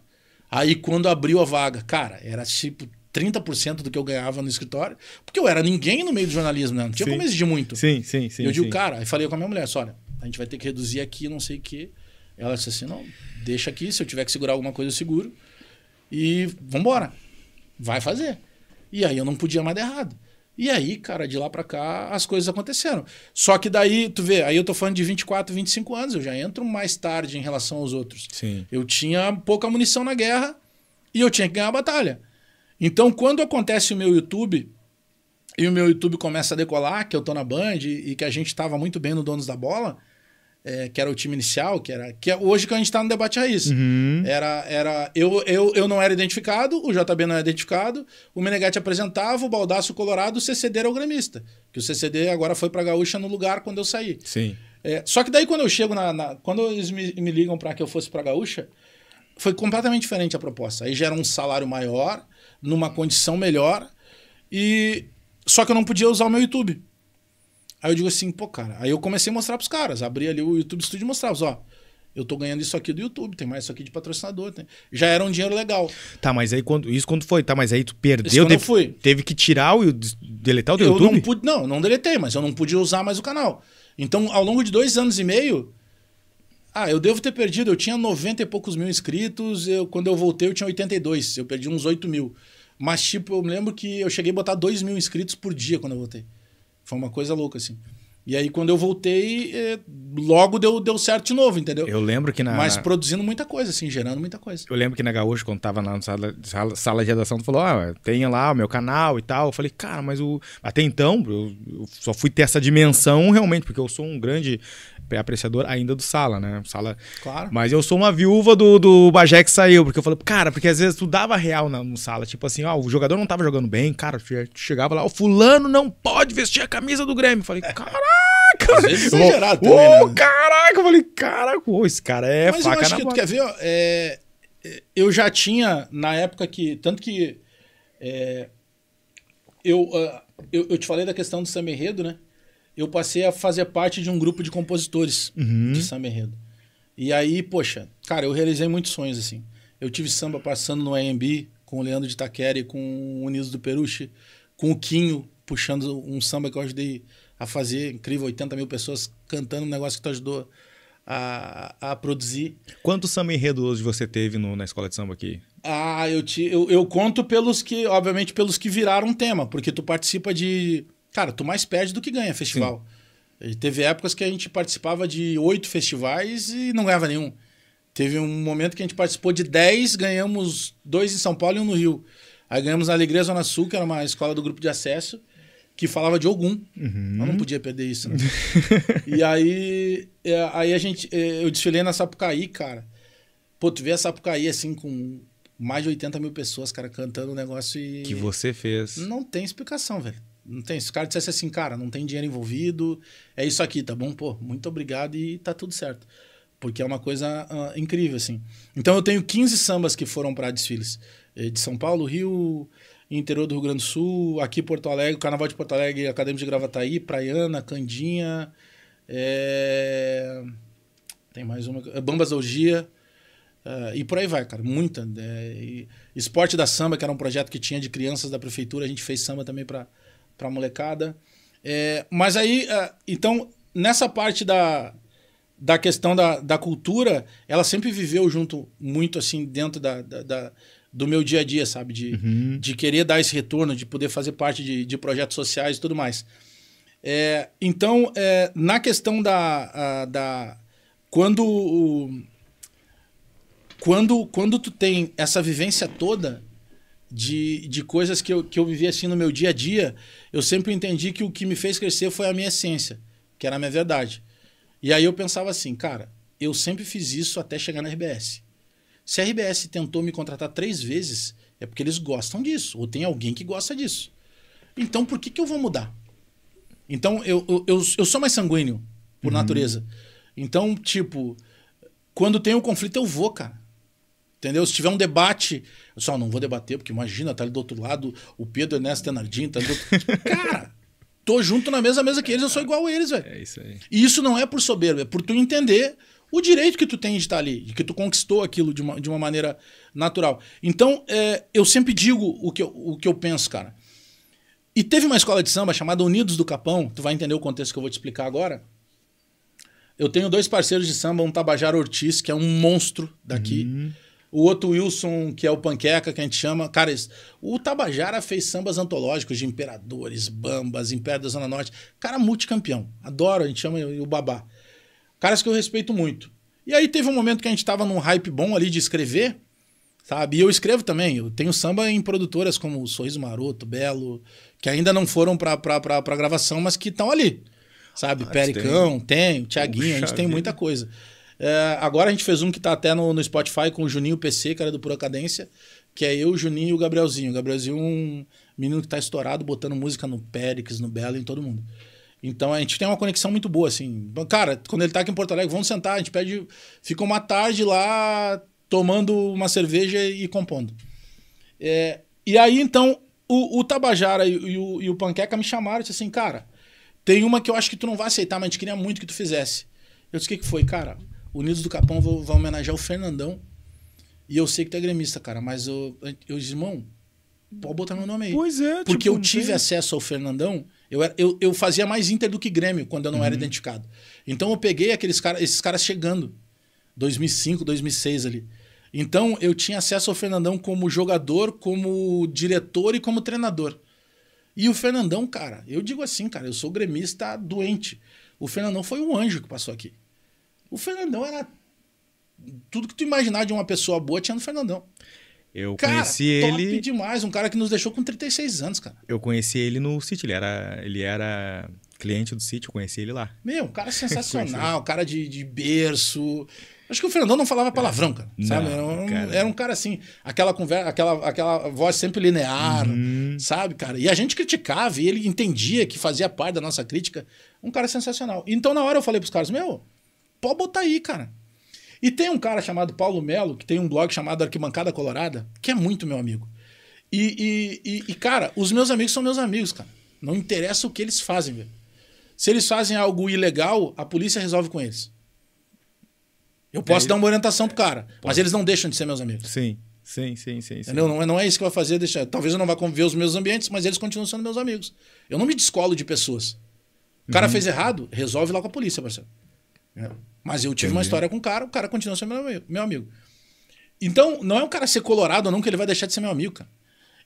Aí, quando abriu a vaga, cara, era tipo 30% do que eu ganhava no escritório, porque eu era ninguém no meio do jornalismo, né? Não tinha como exigir muito. Sim. Eu digo, cara, aí falei com a minha mulher, olha, a gente vai ter que reduzir aqui, não sei o quê. Ela disse assim, não, deixa aqui, se eu tiver que segurar alguma coisa, eu seguro. E vambora. Vai fazer. E aí eu não podia mais dar errado. E aí, cara, de lá pra cá, as coisas aconteceram. Só que daí, tu vê, aí eu tô falando de 24, 25 anos, eu já entro mais tarde em relação aos outros. Sim. Eu tinha pouca munição na guerra e eu tinha que ganhar a batalha. Então, quando acontece o meu YouTube, e o meu YouTube começa a decolar, que eu tô na Band e que a gente tava muito bem no Donos da Bola, que era o time inicial, que é hoje que a gente tá no Debate Raiz. Eu não era identificado, o JB não era identificado, o Meneghetti apresentava, o Baldasso Colorado, o CCD era o gremista. Que o CCD agora foi pra Gaúcha no lugar quando eu saí. Sim. Só que daí quando eu chego quando eles me ligam para que eu fosse pra Gaúcha, foi completamente diferente a proposta. Aí já era um salário maior, numa condição melhor, só que eu não podia usar o meu YouTube. Aí eu digo assim, pô, cara, aí eu comecei a mostrar pros caras, abri ali o YouTube Studio e mostrava, ó, eu tô ganhando isso aqui do YouTube, tem mais isso aqui de patrocinador, já era um dinheiro legal. Tá, mas aí quando foi? Tá, mas aí tu perdeu, teve que tirar deletar o teu YouTube? Não deletei, mas eu não podia usar mais o canal. Então, ao longo de 2 anos e meio, eu devo ter perdido, eu tinha 90 e poucos mil inscritos, quando eu voltei eu tinha 82, eu perdi uns 8 mil. Mas, tipo, eu me lembro que eu cheguei a botar 2 mil inscritos por dia quando eu voltei. Foi uma coisa louca, assim. E aí, quando eu voltei, logo deu certo de novo, entendeu? Eu lembro que Mas produzindo muita coisa, assim, gerando muita coisa. Eu lembro que na Gaúcha, quando tava na sala de redação, tu falou, tenha lá o meu canal e tal. Eu falei, cara, mas até então, eu só fui ter essa dimensão realmente, porque eu sou um grande apreciador ainda do Sala, né? Sala... Claro. Mas eu sou uma viúva do Bagé que saiu, porque eu falei, cara, porque às vezes tu dava real no Sala, tipo assim, o jogador não tava jogando bem, cara, tu chegava lá, o fulano não pode vestir a camisa do Grêmio. Eu falei, caraca, Às vezes exagerado também, né? Caraca, eu falei, caraca, esse cara é Mas faca eu acho na que tu boca. quer ver, ó, eu já tinha, na época que... Tanto que eu te falei da questão do samba enredo, né? Eu passei a fazer parte de um grupo de compositores de samba enredo. E aí, poxa, cara, eu realizei muitos sonhos, assim. Eu tive samba passando no AMB com o Leandro de Itaquera, com o Niso do Peruche, com o Quinho, puxando um samba que eu ajudei a fazer, incrível, 80 mil pessoas cantando um negócio que tu ajudou a produzir. Quantos samba enredos você teve na escola de samba aqui? Ah, eu conto pelos que, obviamente, pelos que viraram tema, porque tu participa de... Cara, tu mais perde do que ganha festival. E teve épocas que a gente participava de 8 festivais e não ganhava nenhum. Teve um momento que a gente participou de 10, ganhamos 2 em São Paulo e 1 no Rio. Aí ganhamos na Alegria Zona Sul, que era uma escola do grupo de acesso, que falava de Ogum. Eu não podia perder isso, né? E aí eu desfilei na Sapucaí, cara. Pô, tu vê a Sapucaí assim com mais de 80 mil pessoas, cara, cantando um negócio e... Que você fez. Não tem explicação, velho. Não tem. Se o cara dissesse assim, cara, não tem dinheiro envolvido, é isso aqui, tá bom? Pô, muito obrigado e tá tudo certo. Porque é uma coisa incrível, assim. Então eu tenho 15 sambas que foram para desfiles. De São Paulo, Rio, interior do Rio Grande do Sul, aqui Porto Alegre, Carnaval de Porto Alegre, Acadêmico de Gravataí, Praiana, Candinha, tem mais uma, Bambas da Orgia, e por aí vai, cara, muita. Esporte da Samba, que era um projeto que tinha de crianças da prefeitura, a gente fez samba também pra molecada. Mas aí, então, nessa parte da questão da cultura, ela sempre viveu junto, muito assim, dentro do meu dia a dia, sabe? De querer dar esse retorno, de poder fazer parte de projetos sociais e tudo mais. Então, na questão quando tu tem essa vivência toda de coisas que eu vivi assim no meu dia a dia, eu sempre entendi que o que me fez crescer foi a minha essência, que era a minha verdade. E aí eu pensava assim, cara, eu sempre fiz isso até chegar na RBS. Se a RBS tentou me contratar 3 vezes, é porque eles gostam disso, ou tem alguém que gosta disso. Então por que eu vou mudar? Então eu sou mais sanguíneo, por natureza. Então, tipo, quando tem um conflito eu vou, cara. Entendeu? Se tiver um debate, eu só não vou debater, porque imagina, tá ali do outro lado, o Pedro Ernesto Tenardinho, tá ali do outro... Cara, tô junto na mesma mesa que eles, eu sou igual a eles, velho. É isso aí. E isso não é por soberba, é por tu entender o direito que tu tem de estar ali, de que tu conquistou aquilo de uma maneira natural. Então, eu sempre digo o que eu penso, cara. E teve uma escola de samba chamada Unidos do Capão, tu vai entender o contexto que eu vou te explicar agora. Eu tenho 2 parceiros de samba, um Tabajara Ortiz, que é um monstro daqui, o outro Wilson, que é o Panqueca, que a gente chama. Cara, o Tabajara fez sambas antológicos de Imperadores, Bambas, Império da Zona Norte. Cara multicampeão. Adoro, a gente chama o Babá. Caras que eu respeito muito. E aí teve um momento que a gente tava num hype bom ali de escrever, sabe? E eu escrevo também. Eu tenho samba em produtoras como Sorriso Maroto, Belo, que ainda não foram pra gravação, mas que estão ali. Sabe? Pericão, tem, Thiaguinho, a gente tem muita coisa. Agora a gente fez um que tá até no Spotify com o Juninho PC, que era do Pura Cadência, que é eu, o Juninho e o Gabrielzinho. O Gabrielzinho é um menino que tá estourado, botando música no Périx, no Belo, em todo mundo. Então a gente tem uma conexão muito boa, assim. Cara, quando ele tá aqui em Porto Alegre, vamos sentar, a gente pede... Fica uma tarde lá, tomando uma cerveja e compondo. E aí, então, o Tabajara e o Panqueca me chamaram e disse assim, cara, tem uma que eu acho que tu não vai aceitar, mas a gente queria muito que tu fizesse. Eu disse, o que foi? Cara, Unidos do Capão vai homenagear o Fernandão. E eu sei que tu é gremista, cara, mas eu disse, irmão, pode botar meu nome aí. Pois é. Porque eu tive acesso ao Fernandão, eu fazia mais Inter do que Grêmio, quando eu não era identificado. Então eu peguei esses caras chegando, 2005, 2006 ali. Então eu tinha acesso ao Fernandão como jogador, como diretor e como treinador. E o Fernandão, cara, eu digo assim, cara, eu sou gremista doente. O Fernandão foi um anjo que passou aqui. O Fernandão era... Tudo que tu imaginar de uma pessoa boa tinha no Fernandão. Eu cara, conheci ele... top demais. Um cara que nos deixou com 36 anos, cara. Eu conheci ele no City. Ele era Cliente do sítio, eu conheci ele lá. Meu, um cara sensacional, cara de berço. Acho que o Fernandão não falava palavrão, cara. Sabe? Era um cara assim, aquela conversa, aquela voz sempre linear, sabe, cara? E a gente criticava e ele entendia que fazia parte da nossa crítica. Um cara sensacional. Então, na hora eu falei pros caras, meu, pode botar aí, cara. E tem um cara chamado Paulo Melo, que tem um blog chamado Arquibancada Colorada, que é muito meu amigo. E cara, os meus amigos são meus amigos, cara. Não interessa o que eles fazem, velho. Se eles fazem algo ilegal, a polícia resolve com eles. Eu posso dar uma orientação pro cara, mas eles não deixam de ser meus amigos. Sim. Entendeu? Não é isso que vai fazer. Talvez eu não vá conviver os meus ambientes, mas eles continuam sendo meus amigos. Eu não me descolo de pessoas. O cara fez errado, resolve lá com a polícia, parceiro. Mas eu tive uma história com o cara continua sendo meu amigo. Então, não é um cara ser colorado ou não que ele vai deixar de ser meu amigo, cara.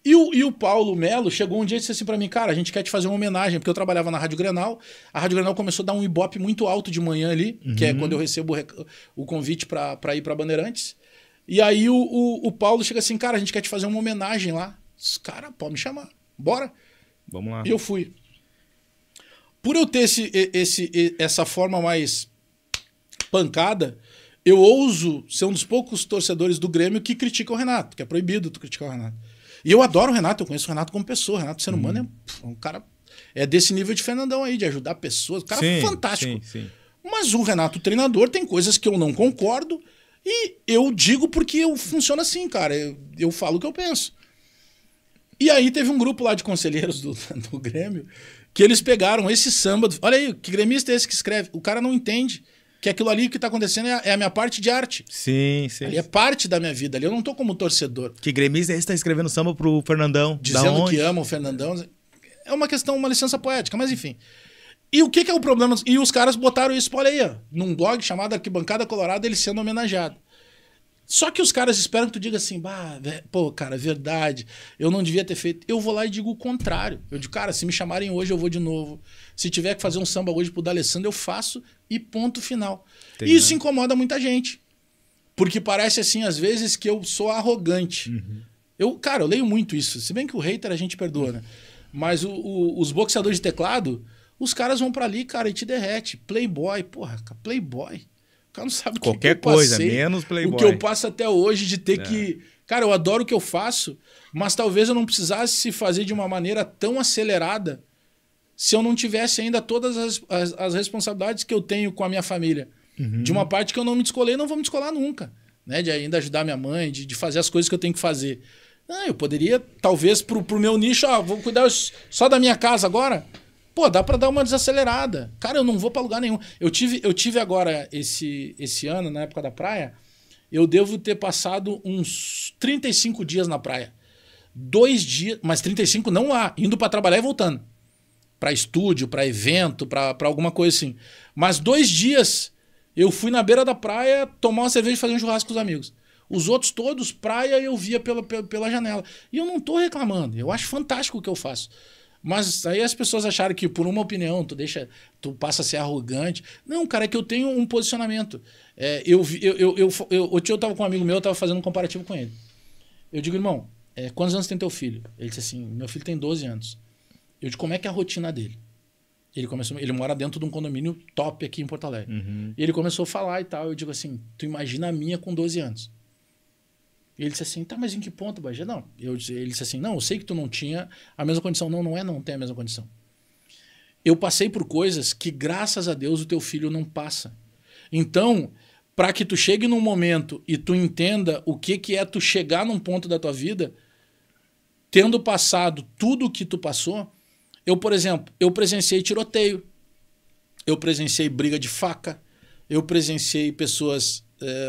E o Paulo Melo chegou um dia e disse assim pra mim, cara, a gente quer te fazer uma homenagem, porque eu trabalhava na Rádio Grenal, a Rádio Grenal começou a dar um ibope muito alto de manhã ali, que é quando eu recebo o convite pra ir pra Bandeirantes. E aí o Paulo chega assim, cara, a gente quer te fazer uma homenagem lá. Cara, pode me chamar, bora. Vamos lá. E eu fui. Por eu ter essa forma mais pancada, eu ouso ser um dos poucos torcedores do Grêmio que critica o Renato, que é proibido tu criticar o Renato. E eu adoro o Renato, eu conheço o Renato como pessoa. O Renato, ser humano, é um cara... É desse nível de Fernandão aí, de ajudar pessoas. O cara é fantástico. Sim. Mas o Renato, treinador, tem coisas que eu não concordo e eu digo porque eu funciono assim, cara. Eu falo o que eu penso. E aí teve um grupo lá de conselheiros do Grêmio que eles pegaram esse samba... Olha aí, que gremista é esse que escreve? O cara não entende que aquilo ali que tá acontecendo é a minha parte de arte. Sim. Ali é parte da minha vida. Ali eu não tô como torcedor. Que gremista é esse que tá escrevendo samba pro Fernandão? Dizendo que ama o Fernandão. É uma questão, uma licença poética, mas enfim. E o que é o problema? E os caras botaram isso, olha aí, ó, num blog chamado Arquibancada Colorada, ele sendo homenageado. Só que os caras esperam que tu diga assim, pô, cara, verdade, eu não devia ter feito. Eu vou lá e digo o contrário. Eu digo, cara, se me chamarem hoje, eu vou de novo. Se tiver que fazer um samba hoje pro D'Alessandro, eu faço e ponto final. Entendi. E isso incomoda muita gente. Porque parece assim, às vezes, que eu sou arrogante. Eu leio muito isso. Se bem que o hater a gente perdoa, né? Mas os boxeadores de teclado, os caras vão pra ali, cara, e te derrete. Playboy, porra, Playboy. O cara não sabe qualquer coisa, menos Playboy. O que eu passo até hoje de ter que... Cara, eu adoro o que eu faço, mas talvez eu não precisasse fazer de uma maneira tão acelerada se eu não tivesse ainda todas as responsabilidades que eu tenho com a minha família. De uma parte que eu não me descolei e não vou me descolar nunca. Né? De ainda ajudar minha mãe, de fazer as coisas que eu tenho que fazer. Eu poderia, talvez, pro meu nicho, vou cuidar só da minha casa agora. Pô, dá pra dar uma desacelerada. Cara, eu não vou pra lugar nenhum. Eu tive agora, esse ano, na época da praia, eu devo ter passado uns 35 dias na praia. 2 dias, mas 35 não lá, indo pra trabalhar e voltando. Pra estúdio, pra evento, pra alguma coisa assim. Mas 2 dias eu fui na beira da praia tomar uma cerveja e fazer um churrasco com os amigos. Os outros todos, praia, eu via pela janela. E eu não tô reclamando. Eu acho fantástico o que eu faço. Mas aí as pessoas acharam que por uma opinião tu passa a ser arrogante. Não, cara, é que eu tenho um posicionamento. Eu tava com um amigo meu, eu tava fazendo um comparativo com ele. Eu digo, irmão, quantos anos tem teu filho? Ele disse assim, meu filho tem 12 anos. Eu digo, como é que é a rotina dele? Ele mora dentro de um condomínio top aqui em Porto Alegre. E ele começou a falar e tal. Eu digo assim, tu imagina a minha com 12 anos. E ele disse assim, tá, mas em que ponto, Bagé? Não. Ele disse assim, não, eu sei que tu não tinha a mesma condição. Não tem a mesma condição. Eu passei por coisas que, graças a Deus, o teu filho não passa. Então, para que tu chegue num momento e tu entenda o que é tu chegar num ponto da tua vida, tendo passado tudo o que tu passou, por exemplo, eu presenciei tiroteio, eu presenciei briga de faca, eu presenciei pessoas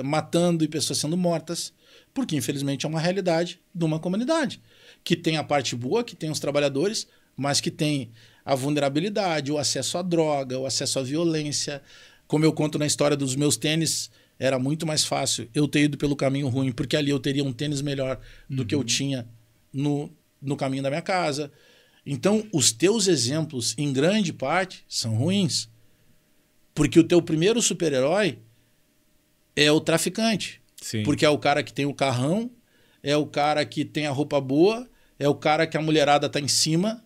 matando e pessoas sendo mortas, porque infelizmente é uma realidade de uma comunidade, que tem a parte boa, que tem os trabalhadores, mas que tem a vulnerabilidade, o acesso à droga, o acesso à violência. Como eu conto na história dos meus tênis, era muito mais fácil eu ter ido pelo caminho ruim, porque ali eu teria um tênis melhor do que eu tinha no caminho da minha casa. Então, os teus exemplos, em grande parte, são ruins. Porque o teu primeiro super-herói é o traficante. Sim. Porque é o cara que tem o carrão, é o cara que tem a roupa boa, é o cara que a mulherada tá em cima.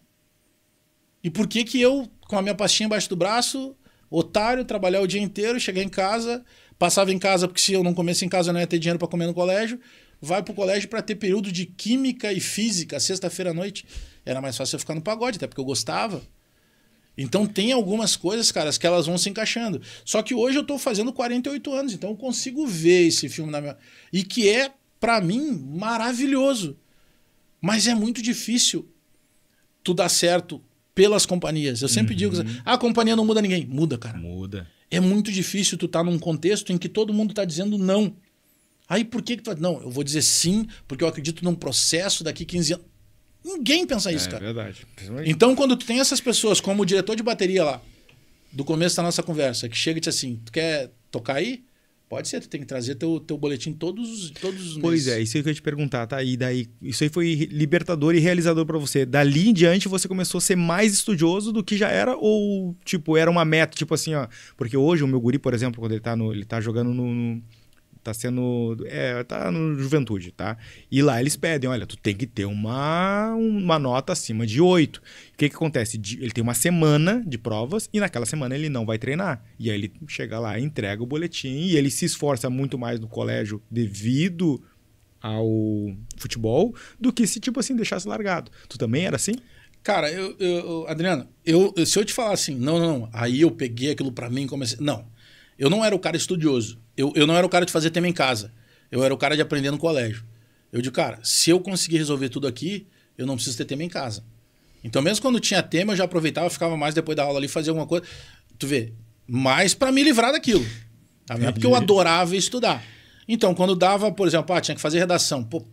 E por que eu com a minha pastinha embaixo do braço, otário, trabalhar o dia inteiro, chegar em casa, passava em casa, porque se eu não comesse em casa eu não ia ter dinheiro para comer no colégio, vai pro colégio para ter período de química e física, sexta-feira à noite. Era mais fácil eu ficar no pagode, até porque eu gostava. Então tem algumas coisas, caras, que elas vão se encaixando. Só que hoje eu tô fazendo 48 anos, então eu consigo ver esse filme na minha... E que é, pra mim, maravilhoso. Mas é muito difícil tu dar certo pelas companhias. Eu sempre digo, a companhia não muda ninguém. Muda, cara. Muda. É muito difícil tu estar num contexto em que todo mundo tá dizendo não. Aí por que tu... Não, eu vou dizer sim, porque eu acredito num processo daqui 15 anos. Ninguém pensa isso, cara. É verdade. Então, quando tu tem essas pessoas, como o diretor de bateria lá, do começo da nossa conversa, que chega e diz assim, tu quer tocar aí? Pode ser, tu tem que trazer teu boletim todos os meses. Pois é, isso aí que eu ia te perguntar, tá? E daí, isso aí foi libertador e realizador pra você. Dali em diante, você começou a ser mais estudioso do que já era? Ou, tipo, era uma meta, tipo assim, ó... Porque hoje o meu guri, por exemplo, quando ele tá jogando tá sendo... tá no Juventude, tá? E lá eles pedem, olha, tu tem que ter uma nota acima de 8. O que acontece? Ele tem uma semana de provas e naquela semana ele não vai treinar. E aí ele chega lá, entrega o boletim e ele se esforça muito mais no colégio devido ao futebol do que se, tipo assim, deixasse largado. Tu também era assim? Cara, Adriano, se eu te falar assim, não, aí eu peguei aquilo pra mim e comecei... Não, eu não era o cara estudioso. Eu não era o cara de fazer tema em casa. Eu era o cara de aprender no colégio. Eu digo, cara, se eu conseguir resolver tudo aqui, eu não preciso ter tema em casa. Então, mesmo quando tinha tema, eu já aproveitava, ficava mais depois da aula ali, fazia alguma coisa. Tu vê, mais pra me livrar daquilo. Tá? Não é porque eu adorava estudar. Então, quando dava, por exemplo, tinha que fazer redação. Pô,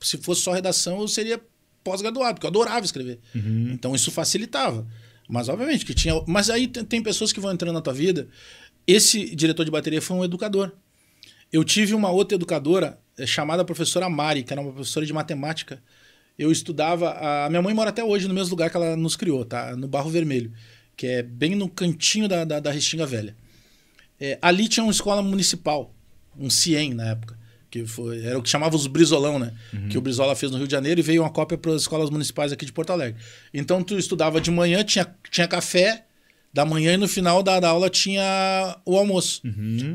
se fosse só redação, eu seria pós-graduado, porque eu adorava escrever. Então, isso facilitava. Mas, obviamente, que tinha... Mas aí tem pessoas que vão entrando na tua vida... Esse diretor de bateria foi um educador. Eu tive uma outra educadora chamada professora Mari, que era uma professora de matemática. Eu estudava... A minha mãe mora até hoje no mesmo lugar que ela nos criou, tá? No Barro Vermelho, que é bem no cantinho da Restinga Velha. Ali tinha uma escola municipal, um CIEM na época, que era o que chamava os Brizolão, né? Que o Brizola fez no Rio de Janeiro e veio uma cópia para as escolas municipais aqui de Porto Alegre. Então tu estudava de manhã, tinha café da manhã e no final da aula tinha o almoço.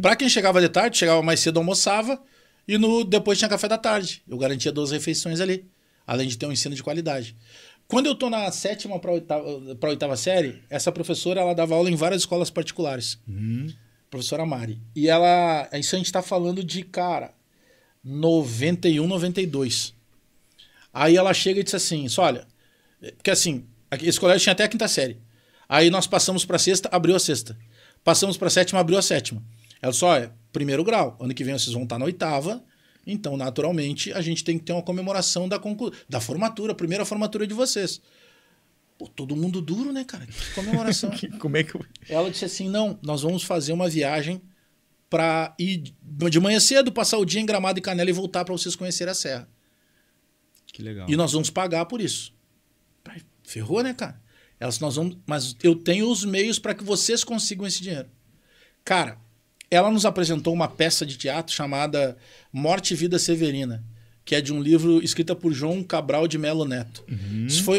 Para quem chegava de tarde, chegava mais cedo, almoçava e depois tinha café da tarde. Eu garantia 2 refeições ali, além de ter um ensino de qualidade. Quando eu tô na 7ª para 8ª série, essa professora ela dava aula em várias escolas particulares. Professora Mari. E isso a gente tá falando de, cara, 91, 92. Aí ela chega e diz assim, olha, porque assim, esse colégio tinha até a 5ª série. Aí nós passamos para 6ª, abriu a 6ª. Passamos para 7ª, abriu a 7ª. Ela só primeiro grau. Ano que vem vocês vão estar na 8ª. Então, naturalmente, a gente tem que ter uma comemoração da formatura, a primeira formatura de vocês. Pô, todo mundo duro, né, cara? Que comemoração. Como é que... Ela disse assim, não, nós vamos fazer uma viagem para ir de manhã cedo, passar o dia em Gramado e Canela e voltar para vocês conhecerem a Serra. Que legal. E nós vamos pagar por isso. Ferrou, né, cara? Ela disse, mas eu tenho os meios para que vocês consigam esse dinheiro. Cara, ela nos apresentou uma peça de teatro chamada Morte e Vida Severina, que é de um livro escrito por João Cabral de Melo Neto. Isso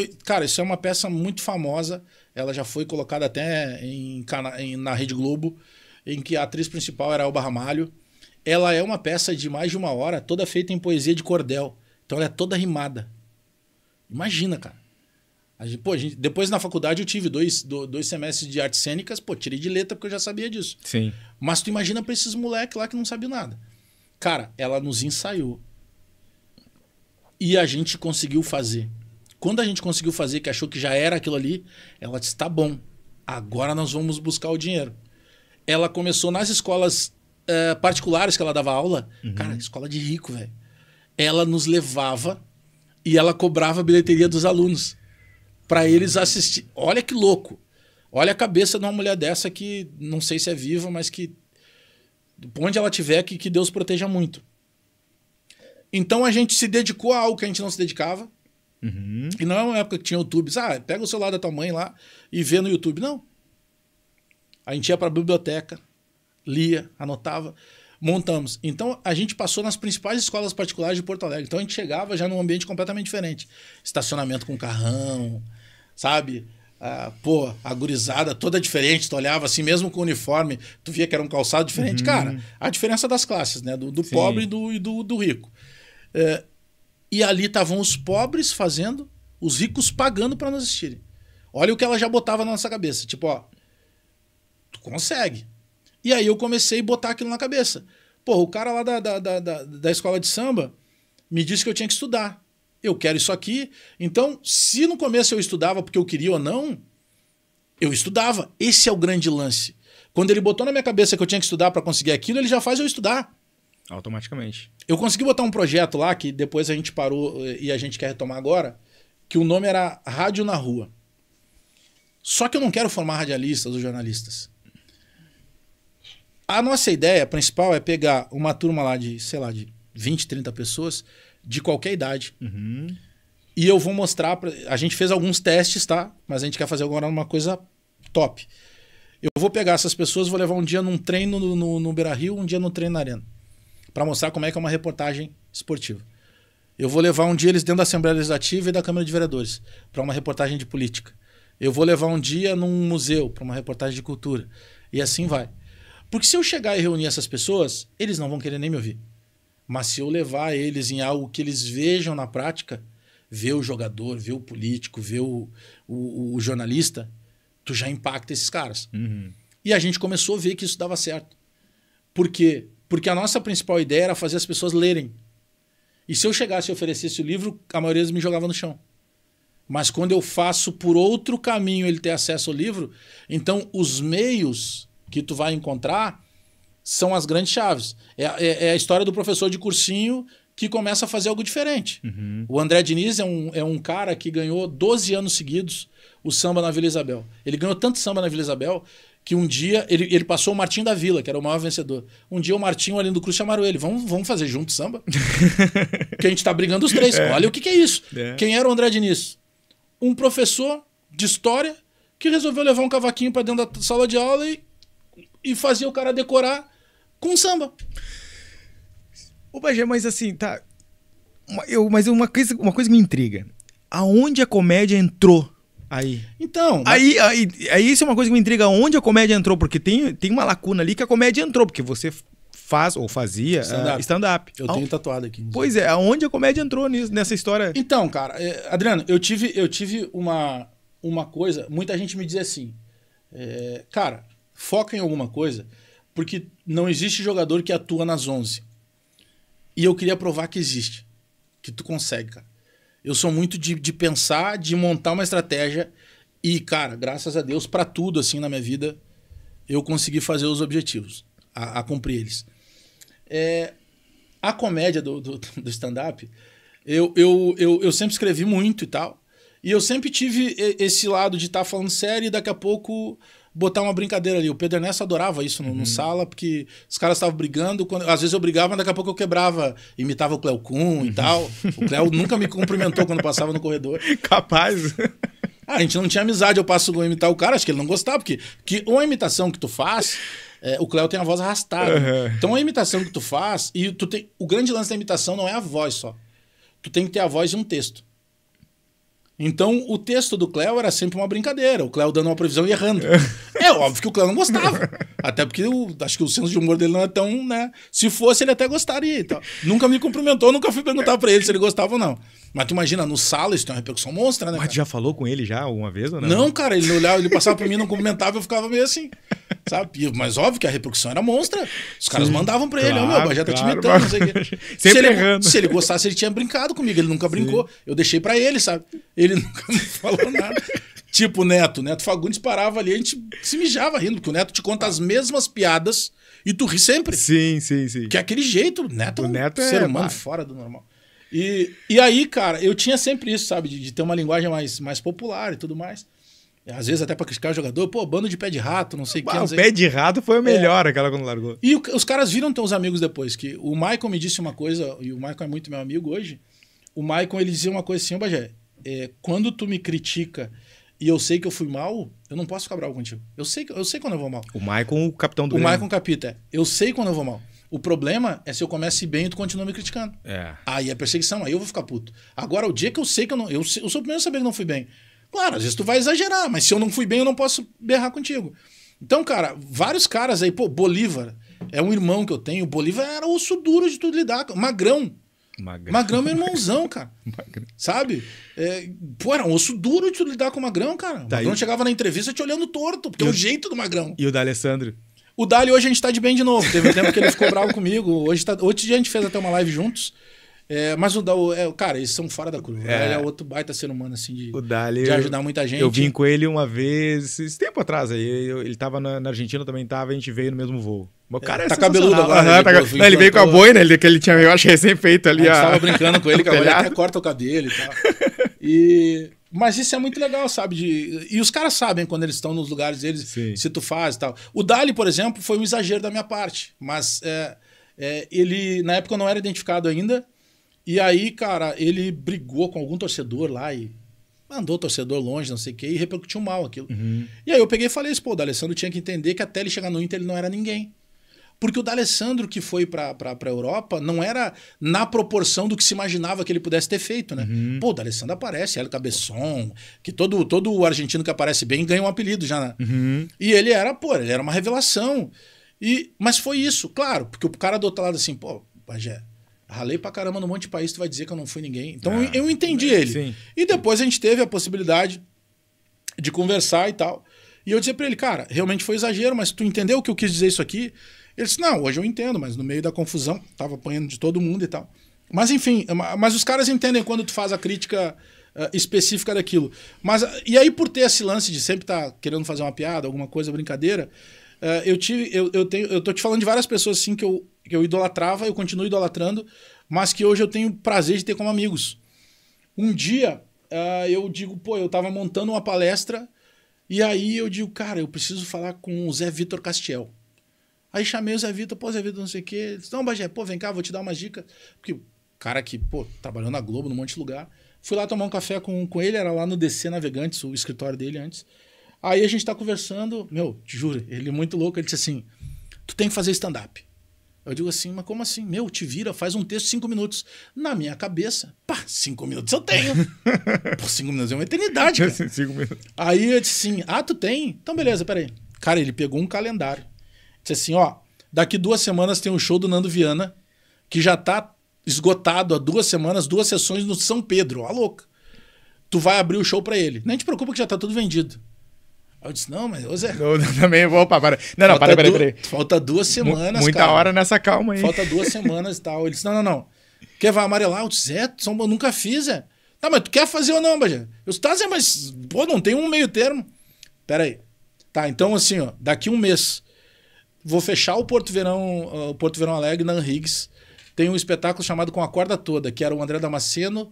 é uma peça muito famosa. Ela já foi colocada até na Rede Globo, em que a atriz principal era Elba Ramalho. Ela é uma peça de mais de 1 hora, toda feita em poesia de cordel. Então ela é toda rimada. Imagina, cara. Depois na faculdade eu tive 2 semestres de artes cênicas, tirei de letra porque eu já sabia disso. Sim. Mas tu imagina pra esses moleques lá que não sabiam nada. Cara, ela nos ensaiou. E a gente conseguiu fazer. Quando a gente conseguiu fazer, que achou que já era aquilo ali, ela disse, tá bom, agora nós vamos buscar o dinheiro. Ela começou nas escolas particulares que ela dava aula. Cara, escola de rico, velho. Ela nos levava e ela cobrava a bilheteria dos alunos. Para eles assistir. Olha que louco. Olha a cabeça de uma mulher dessa que não sei se é viva, mas que onde ela estiver, que Deus proteja muito. Então a gente se dedicou a algo que a gente não se dedicava. E não é uma época que tinha YouTube. Pega o celular da tua mãe lá e vê no YouTube. Não. A gente ia para a biblioteca, lia, anotava, montamos. Então a gente passou nas principais escolas particulares de Porto Alegre. Então a gente chegava já num ambiente completamente diferente. Estacionamento com carrão, sabe? pô, a gurizada toda diferente, tu olhava assim, mesmo com o uniforme, tu via que era um calçado diferente. Cara, a diferença das classes, né? Do pobre e do rico. E ali estavam os pobres fazendo, os ricos pagando para nos assistirem. Olha o que ela já botava na nossa cabeça. Tipo, ó, tu consegue. E aí eu comecei a botar aquilo na cabeça. Pô, o cara lá da escola de samba me disse que eu tinha que estudar. Eu quero isso aqui. Então, se no começo eu estudava porque eu queria ou não, eu estudava. Esse é o grande lance. Quando ele botou na minha cabeça que eu tinha que estudar para conseguir aquilo, ele já faz eu estudar. Automaticamente. Eu consegui botar um projeto lá, que depois a gente parou e a gente quer retomar agora, que o nome era Rádio na Rua. Só que eu não quero formar radialistas ou jornalistas. A nossa ideia principal é pegar uma turma lá de, sei lá, de 20, 30 pessoas, de qualquer idade. E eu vou mostrar... A gente fez alguns testes, tá? Mas a gente quer fazer agora uma coisa top. Eu vou pegar essas pessoas, vou levar um dia num treino no Beira-Rio, um dia no treino na Arena. Para mostrar como é que é uma reportagem esportiva. Eu vou levar um dia eles dentro da Assembleia Legislativa e da Câmara de Vereadores, para uma reportagem de política. Eu vou levar um dia num museu, para uma reportagem de cultura. E assim vai. Porque se eu chegar e reunir essas pessoas, eles não vão querer nem me ouvir. Mas se eu levar eles em algo que eles vejam na prática, ver o jogador, ver o político, ver o jornalista, tu já impacta esses caras. E a gente começou a ver que isso dava certo. Por quê? Porque a nossa principal ideia era fazer as pessoas lerem. E se eu chegasse e oferecesse o livro, a maioria deles me jogava no chão. Mas quando eu faço por outro caminho ele ter acesso ao livro, então os meios que tu vai encontrar são as grandes chaves. É a história do professor de cursinho que começa a fazer algo diferente. O André Diniz é um cara que ganhou 12 anos seguidos o samba na Vila Isabel. Ele ganhou tanto samba na Vila Isabel que um dia ele passou o Martinho da Vila, que era o maior vencedor. Um dia o Martinho ali do Cruz chamaram ele. Vamos fazer junto samba? Que a gente tá brigando os três. Olha o que é isso. Quem era o André Diniz? Um professor de história que resolveu levar um cavaquinho para dentro da sala de aula e fazia o cara decorar com samba. Ô, Bagé, mas assim, tá... Mas uma coisa que me intriga. Aonde a comédia entrou aí? Então... Aí isso é uma coisa que me intriga. Aonde a comédia entrou? Porque tem uma lacuna ali que a comédia entrou. Porque você faz ou fazia stand-up. Eu tenho tatuado aqui. Pois é, aonde a comédia entrou nessa história? Então, cara, Adriano, eu tive uma coisa... Muita gente me dizia assim... cara, foca em alguma coisa, porque não existe jogador que atua nas 11. E eu queria provar que existe. Que tu consegue, cara. Eu sou muito de pensar, de montar uma estratégia e, cara, graças a Deus, pra tudo, assim, na minha vida, eu consegui fazer os objetivos, a cumprir eles. A comédia do stand-up, eu sempre escrevi muito e tal, e eu sempre tive esse lado de estar falando sério e daqui a pouco botar uma brincadeira ali. O Pedro Ernesto adorava isso no sala, porque os caras estavam brigando, às vezes eu brigava, mas daqui a pouco eu quebrava, imitava o Cleo Kuhn e tal. O Cleo nunca me cumprimentou quando passava no corredor. Capaz. A gente não tinha amizade, eu passo a imitar o cara, acho que ele não gostava, porque uma imitação que tu faz, o Cleo tem a voz arrastada. Então a imitação que tu faz, e o grande lance da imitação não é a voz só. Tu tem que ter a voz e um texto. Então, o texto do Cleo era sempre uma brincadeira. O Cleo dando uma previsão e errando. É óbvio que o Cleo não gostava. Até porque acho que o senso de humor dele não é tão, né? Se fosse, ele até gostaria e tal. Nunca me cumprimentou, nunca fui perguntar pra ele se ele gostava ou não. Mas tu imagina, no sala isso tem uma repercussão monstra, né? Mas tu já falou com ele já alguma vez ou não? Não, cara, ele olhava, ele passava por mim, não cumprimentava, eu ficava meio assim. Sabe? Mas óbvio que a repercussão era monstra. Os caras mandavam pra ele, meu, o Bagé tá te imitando, não sei o quê. Sempre errando. Se ele gostasse, ele tinha brincado comigo, ele nunca brincou. Eu deixei pra ele, sabe? Ele nunca me falou nada. Tipo o Neto Fagundes parava ali, a gente se mijava rindo, porque o Neto te conta as mesmas piadas e tu ri sempre. Sim. Que é aquele jeito, o Neto é um ser humano fora do normal. E aí, cara, eu tinha sempre isso, sabe? De ter uma linguagem mais popular e tudo mais. Às vezes até pra criticar o jogador, pô, bando de pé de rato, não sei o que. O pé de rato foi o melhor, aquela quando largou. E os caras viram teus amigos depois, que o Michael me disse uma coisa, e o Michael é muito meu amigo hoje, o Michael, ele dizia uma coisa assim, Bagé, quando tu me critica e eu sei que eu fui mal, eu não posso ficar bravo contigo. Eu sei quando eu vou mal. O Michael, o capitão do Grêmio. O Grêmio. Michael Capita, eu sei quando eu vou mal. O problema é se eu começo bem e tu continua me criticando. Aí é perseguição, aí eu vou ficar puto. Agora, o dia que eu sei que eu não... Eu sou o primeiro a saber que não fui bem. Claro, às vezes tu vai exagerar, mas se eu não fui bem, eu não posso berrar contigo. Então, cara, vários caras aí, pô, Bolívar é um irmão que eu tenho. O Bolívar era osso duro de tu lidar. Magrão. Magrão é meu irmãozão, cara. Sabe? Pô, era um osso duro de tu lidar com o Magrão, cara. O Magrão chegava na entrevista te olhando torto, porque é o jeito do Magrão. E o D'Alessandro? O Dali hoje a gente tá de bem de novo. Teve um tempo que ele ficou bravo comigo. Hoje a gente fez até uma live juntos. Mas cara, eles são fora da curva. Ele é outro baita ser humano, assim, de ajudar muita gente. Eu vim com ele uma vez, esse tempo atrás aí. Ele tava na Argentina, também tava, a gente veio no mesmo voo. O cara tá cabeludo agora. Ele veio com a boina, que ele tinha, eu acho, recém-feito ali. A gente tava brincando com ele, que agora ele até corta o cabelo e tal. Mas isso é muito legal, sabe? E os caras sabem quando eles estão nos lugares deles, se tu faz e tal. O Dali, por exemplo, foi um exagero da minha parte. Mas ele, na época, não era identificado ainda. E aí, cara, ele brigou com algum torcedor lá e mandou o torcedor longe, não sei o quê, e repercutiu mal aquilo. E aí eu peguei e falei isso, pô, o D'Alessandro tinha que entender que até ele chegar no Inter ele não era ninguém. Porque o D'Alessandro que foi pra Europa não era na proporção do que se imaginava que ele pudesse ter feito, né? Pô, o D'Alessandro aparece, El Cabeção, que todo argentino que aparece bem ganha um apelido já, né? E ele era uma revelação. Mas foi isso, claro, porque o cara do outro lado assim, pô, Bagé, ralei pra caramba num monte de país, tu vai dizer que eu não fui ninguém. Então eu entendi ele. Sim. E depois a gente teve a possibilidade de conversar e tal. E eu disse pra ele, cara, realmente foi exagero, mas tu entendeu o que eu quis dizer isso aqui? Ele disse, não, hoje eu entendo, mas no meio da confusão, tava apanhando de todo mundo e tal. Mas enfim, mas os caras entendem quando tu faz a crítica específica daquilo. E aí, por ter esse lance de sempre estar querendo fazer uma piada, alguma coisa, brincadeira, eu tô te falando de várias pessoas assim que eu idolatrava, eu continuo idolatrando, mas que hoje eu tenho prazer de ter como amigos. Um dia, eu digo, pô, eu tava montando uma palestra e aí eu digo, cara, eu preciso falar com o Zé Vitor Castiel. Aí chamei o Zé Vitor, pô, Zé Vitor não sei o quê. Ele disse, não, Bagé, pô, vem cá, vou te dar umas dicas. Porque o cara que, pô, trabalhou na Globo, num monte de lugar. Fui lá tomar um café com ele, era lá no DC Navegantes, o escritório dele antes. Aí a gente tá conversando, te juro, ele é muito louco, ele disse assim, tu tem que fazer stand-up. Eu digo assim, mas como assim? Te vira, faz um texto 5 minutos. Na minha cabeça, 5 minutos eu tenho. Pô, 5 minutos é uma eternidade, cara. 5 minutos. Aí eu disse assim, tu tem? Então beleza, peraí. Cara, ele pegou um calendário. Disse assim, daqui 2 semanas tem um show do Nando Viana, que já tá esgotado há 2 semanas, 2 sessões no São Pedro. Ó, louca. Tu vai abrir o show pra ele. Nem te preocupa que já tá tudo vendido. Aí eu disse, não, mas ô Zé... Eu também vou... Para. Não, peraí. Falta 2 semanas, muita cara. Hora nessa calma aí. Falta 2 semanas e tal. Ele disse, não. Quer vai amarelar? Eu disse, Zé, eu nunca fiz, Zé. Tá, mas tu quer fazer ou não, Bagé? Eu disse, Zé, mas, pô, não tem um meio termo. Peraí. Tá, então assim, daqui 1 mês... Vou fechar o Porto Verão Alegre na Henrigues. Tem um espetáculo chamado Com a Corda Toda, que era o André Damasceno,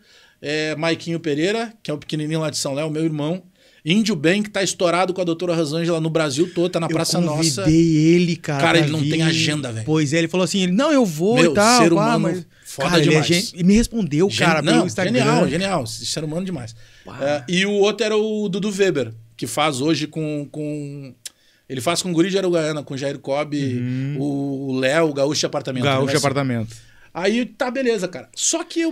Maiquinho Pereira, que é o pequenininho lá de São Léo, meu irmão. Índio Bem, que tá estourado com a doutora Rosângela no Brasil todo, tá na Praça Nossa. Eu convidei ele, cara. Cara, ele não tem agenda, velho. Pois é, ele falou assim, não, eu vou e tal. Ser humano, mas... foda cara, demais. Ele me respondeu, cara, pelo Instagram. Genial. Ser humano demais. E o outro era o Dudu Weber, que faz hoje com... Ele faz com o Guri de Aruguaiana, com o Jair Cobb, o Léo, o Gaúcho de Apartamento. Gaúcho de Apartamento. Aí tá, beleza, cara. Só que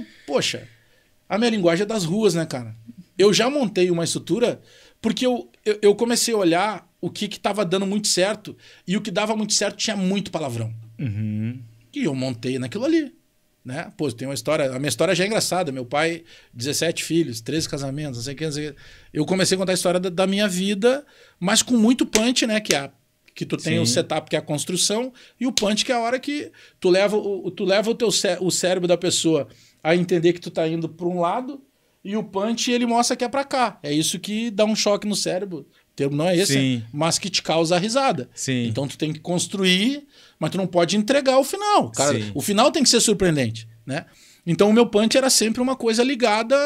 a minha linguagem é das ruas, né, cara? Eu já montei uma estrutura porque eu comecei a olhar o que tava dando muito certo e o que dava muito certo tinha muito palavrão. E eu montei naquilo ali. Né? Pô, tem uma história... A minha história já é engraçada. Meu pai, 17 filhos, 13 casamentos, não sei o que. Eu comecei a contar a história da minha vida, mas com muito punch, né? Que tu tem o setup, que é a construção, e o punch, que é a hora que tu leva o cérebro da pessoa a entender que tu tá indo para um lado, e o punch, ele mostra que é para cá. É isso que dá um choque no cérebro. O termo não é esse, mas que te causa a risada. Sim. Então tu tem que construir, mas tu não pode entregar o final. Cara, o final tem que ser surpreendente, né? Então o meu punch era sempre uma coisa ligada,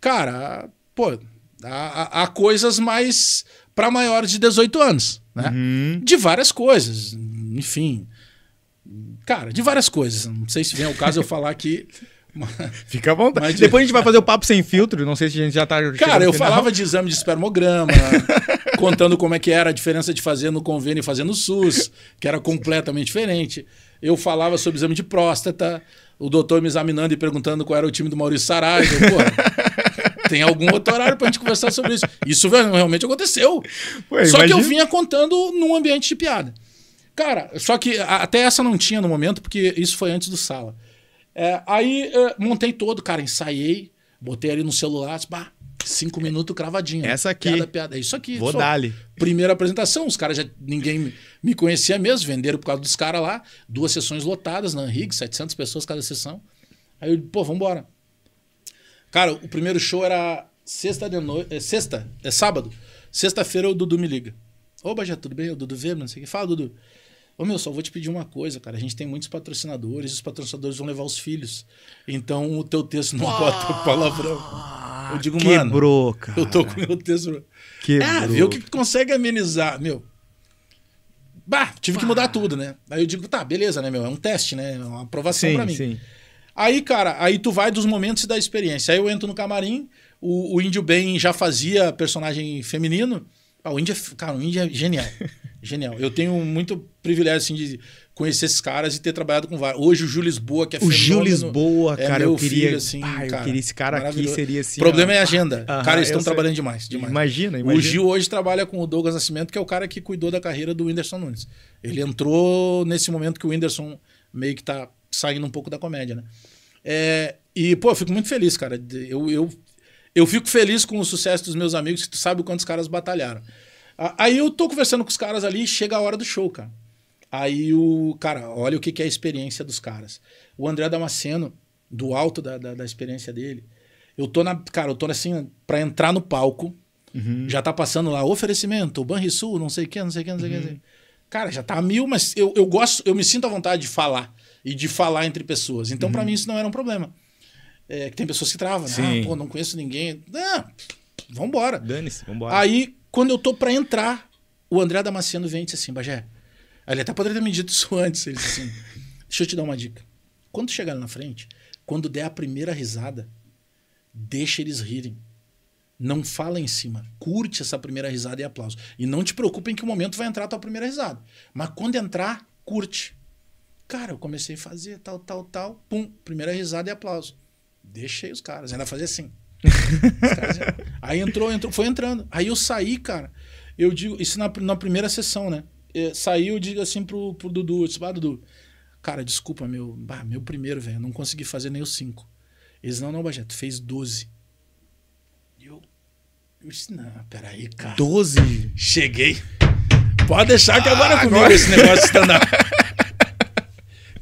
cara, a coisas mais para maiores de 18 anos, né? De várias coisas, enfim. Cara, de várias coisas. Não sei se vem ao caso eu falar aqui. Fica à vontade. Mas depois a gente vai fazer o papo sem filtro. Não sei se a gente já tá... Cara, eu falava de exame de espermograma, contando como é que era a diferença de fazer no convênio e fazer no SUS, que era completamente diferente. Eu falava sobre exame de próstata, o doutor me examinando e perguntando qual era o time do Maurício Saraiva. tem algum outro horário pra gente conversar sobre isso. Isso realmente aconteceu. Ué, só que eu imagina. vinha contando num ambiente de piada. Cara, só que até essa não tinha no momento, porque isso foi antes do Sala. Aí montei todo, cara, ensaiei, botei ali no celular, 5 minutos cravadinho. Essa aqui. Piada. É isso aqui. Vou dar-lhe. Primeira apresentação, os caras ninguém me conhecia mesmo, venderam por causa dos caras lá, 2 sessões lotadas na Henrique, 700 pessoas cada sessão. Aí eu, vambora. Cara, o primeiro show era sábado. Sexta-feira o Dudu me liga. Ô, Bajé, tudo bem? O Dudu Weber, não sei o que. Fala, Dudu. Ô, meu, só vou te pedir uma coisa, cara. A gente tem muitos patrocinadores e os patrocinadores vão levar os filhos. Então o teu texto não pode ter palavrão. Eu digo, quebrou, mano, cara. eu tô com o meu texto. Quebrou. Vê o que consegue amenizar. Meu, tive que mudar tudo, né? Aí eu digo, tá, beleza, né, meu? É um teste, né? É uma aprovação pra mim. Sim. Aí, cara, aí tu vai dos momentos e da experiência. Aí eu entro no camarim, o Índio Ben já fazia personagem feminino. O Índio é genial. Genial. Eu tenho muito privilégio, assim, de conhecer esses caras e ter trabalhado com vários. Hoje o Gil Lisboa, que é fenômeno. O Gil Lisboa, cara, eu queria... filho, assim, eu queria esse cara aqui, seria assim... O problema é a agenda. Cara, eles estão trabalhando demais. Imagina. O Gil hoje trabalha com o Douglas Nascimento, que é o cara que cuidou da carreira do Whindersson Nunes. Ele entrou nesse momento que o Whindersson meio que tá saindo um pouco da comédia, né? E, pô, eu fico muito feliz, cara. Eu fico feliz com o sucesso dos meus amigos, que tu sabe o quanto os caras batalharam. Aí eu tô conversando com os caras ali, chega a hora do show, cara. Aí cara, olha o que é a experiência dos caras. O André Damasceno, do alto da experiência dele, eu tô assim, pra entrar no palco, já tá passando lá, oferecimento, Banrisul, não sei o que. Cara, já tá 1000, mas eu gosto, eu me sinto à vontade de falar, e de falar entre pessoas. Então, pra mim, isso não era um problema. Que tem pessoas que travam, né? Pô, não conheço ninguém. Não, vambora. Dane-se, vambora. Aí, quando eu tô pra entrar, o André Damasceno vem e disse assim, Bajé, ele até poderia ter me dito isso antes, ele disse assim, deixa eu te dar uma dica. Quando tu chegar ali na frente, quando der a primeira risada, deixa eles rirem. Não fala em cima. Curte essa primeira risada e aplauso. E não te preocupe em que momento vai entrar a tua primeira risada. Mas quando entrar, curte. Cara, eu comecei a fazer tal. Pum, primeira risada e aplauso. Deixei os caras. Ainda fazia assim. Aí entrou, foi entrando. Aí eu saí, cara. Eu digo, isso na primeira sessão, né? Saí, eu digo assim pro Dudu. Eu disse, Dudu, cara, desculpa, meu primeiro, velho. Não consegui fazer nem os 5. Eles, não, Bajé, tu fez 12. E eu disse, não, peraí, cara. 12? Cheguei. Pode deixar que agora é comigo esse negócio de stand-up.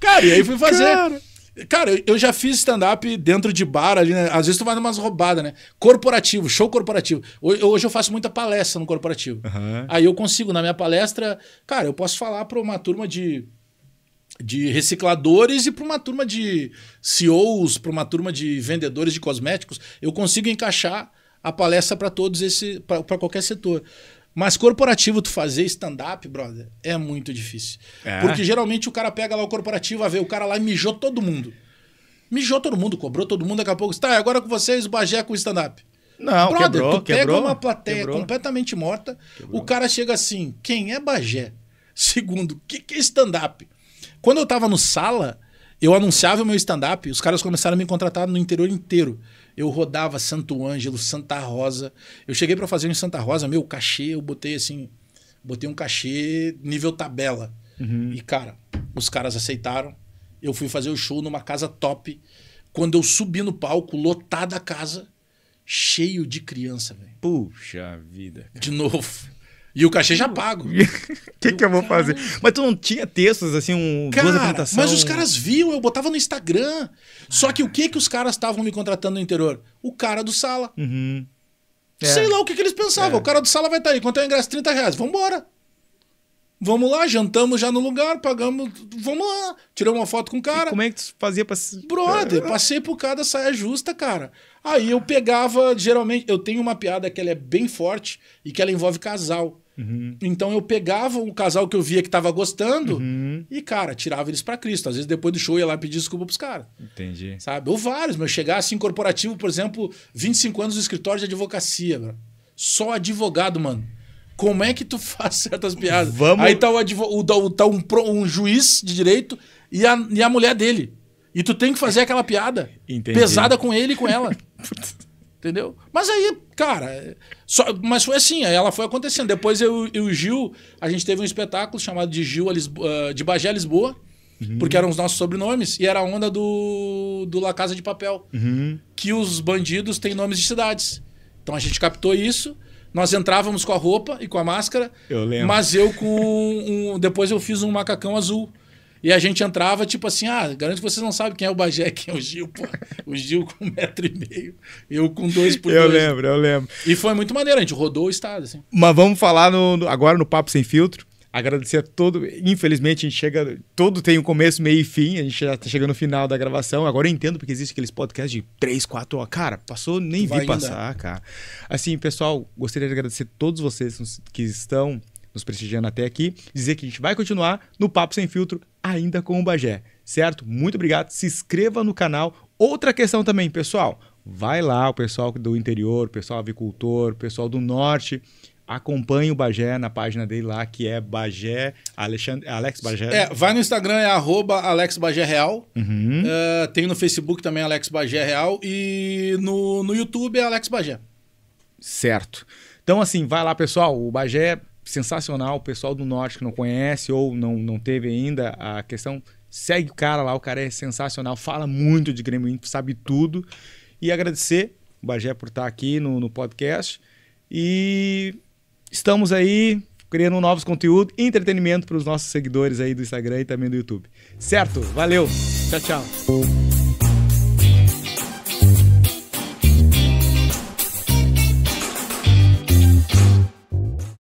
Cara, e aí fui fazer. Cara, eu já fiz stand-up dentro de bar ali, né? Às vezes tu vai numas roubadas, né? Corporativo, show corporativo. Hoje eu faço muita palestra no corporativo. Aí eu consigo, na minha palestra, cara, eu posso falar para uma turma de recicladores e para uma turma de CEOs, para uma turma de vendedores de cosméticos. Eu consigo encaixar a palestra para todos para qualquer setor. Mas corporativo, tu fazer stand-up, brother, é muito difícil. Porque geralmente o cara pega lá o corporativo, o cara lá e mijou todo mundo. Cobrou todo mundo, daqui a pouco. Tá, agora com vocês, o Bajé com o stand-up. Não, brother, tu pega quebrou, uma plateia completamente morta, o cara chega assim, quem é Bajé? Segundo, o que é stand-up? Quando eu tava no Sala, eu anunciava o meu stand-up, os caras começaram a me contratar no interior inteiro. Eu rodava Santo Ângelo, Santa Rosa. Eu cheguei pra fazer em Santa Rosa, meu cachê, eu botei um cachê nível tabela. E, cara, os caras aceitaram. Eu fui fazer o show numa casa top. Quando eu subi no palco, lotada a casa, cheio de criança, velho. Puxa vida. Cara. De novo. E o cachê já pago. O que eu vou fazer? Mas tu não tinha textos, assim, duas apresentações? Mas os caras viam, eu botava no Instagram. Só que o que os caras estavam me contratando no interior? O cara do Sala. Sei lá o que eles pensavam. O cara do Sala vai estar aí. Quanto é o ingresso? R$30. Vambora. Vamos lá, jantamos já no lugar, pagamos. Vamos lá. Tiramos uma foto com o cara. E como é que tu fazia pra... Brother, passei por cada saia justa, cara. Aí eu pegava, geralmente, eu tenho uma piada que ela é bem forte e que ela envolve casal. Então eu pegava o casal que eu via que tava gostando e, cara, tirava eles pra Cristo. Às vezes depois do show eu ia lá pedir desculpa pros caras. Entendi. Sabe? Ou vários, mas chegar assim, corporativo, por exemplo, 25 anos no escritório de advocacia, bro. Só advogado, mano. Como é que tu faz certas piadas? Aí tá um juiz de direito e a mulher dele. E tu tem que fazer aquela piada pesada com ele e com ela. Entendeu? Mas aí, cara, mas foi assim, aí ela foi acontecendo. Depois eu e o Gil, a gente teve um espetáculo chamado de de Bagé Lisboa, porque eram os nossos sobrenomes, e era a onda do La Casa de Papel, que os bandidos têm nomes de cidades. Então a gente captou isso, nós entrávamos com a roupa e com a máscara, Eu lembro. mas eu depois eu fiz um macacão azul. E a gente entrava, tipo assim, garanto que vocês não sabem quem é o Bagé, quem é o Gil, pô. O Gil com 1,5 m, eu com 2 por 2. Eu lembro. E foi muito maneiro, a gente rodou o estado, assim. Mas vamos falar agora no Papo Sem Filtro. Agradecer a todo. Infelizmente, a gente chega. Todo tem um começo, meio e fim. A gente já tá chegando no final da gravação. Agora eu entendo porque existe aqueles podcasts de 3, 4 horas. Cara, passou, nem vi passar, cara. Assim, pessoal, gostaria de agradecer a todos vocês que estão nos prestigiando até aqui. Dizer que a gente vai continuar no Papo Sem Filtro ainda com o Bagé. Certo? Muito obrigado. Se inscreva no canal. Outra questão também, pessoal. Vai lá, o pessoal do interior, o pessoal avicultor, o pessoal do norte. Acompanhe o Bagé na página dele lá, que é Bagé, Alex Bagé. Vai no Instagram, é @AlexBagéReal. Tem no Facebook também Alex Bagé Real. E no YouTube é Alex Bagé. Certo. Então, assim, vai lá, pessoal. O Bagé é sensacional. O pessoal do norte que não conhece ou não teve ainda a questão, segue o cara lá. O cara é sensacional. Fala muito de Grêmio Inter, sabe tudo. E agradecer o Bagé por estar aqui no podcast. E estamos aí criando novos conteúdos e entretenimento para os nossos seguidores aí do Instagram e também do YouTube. Certo? Valeu. Tchau, tchau.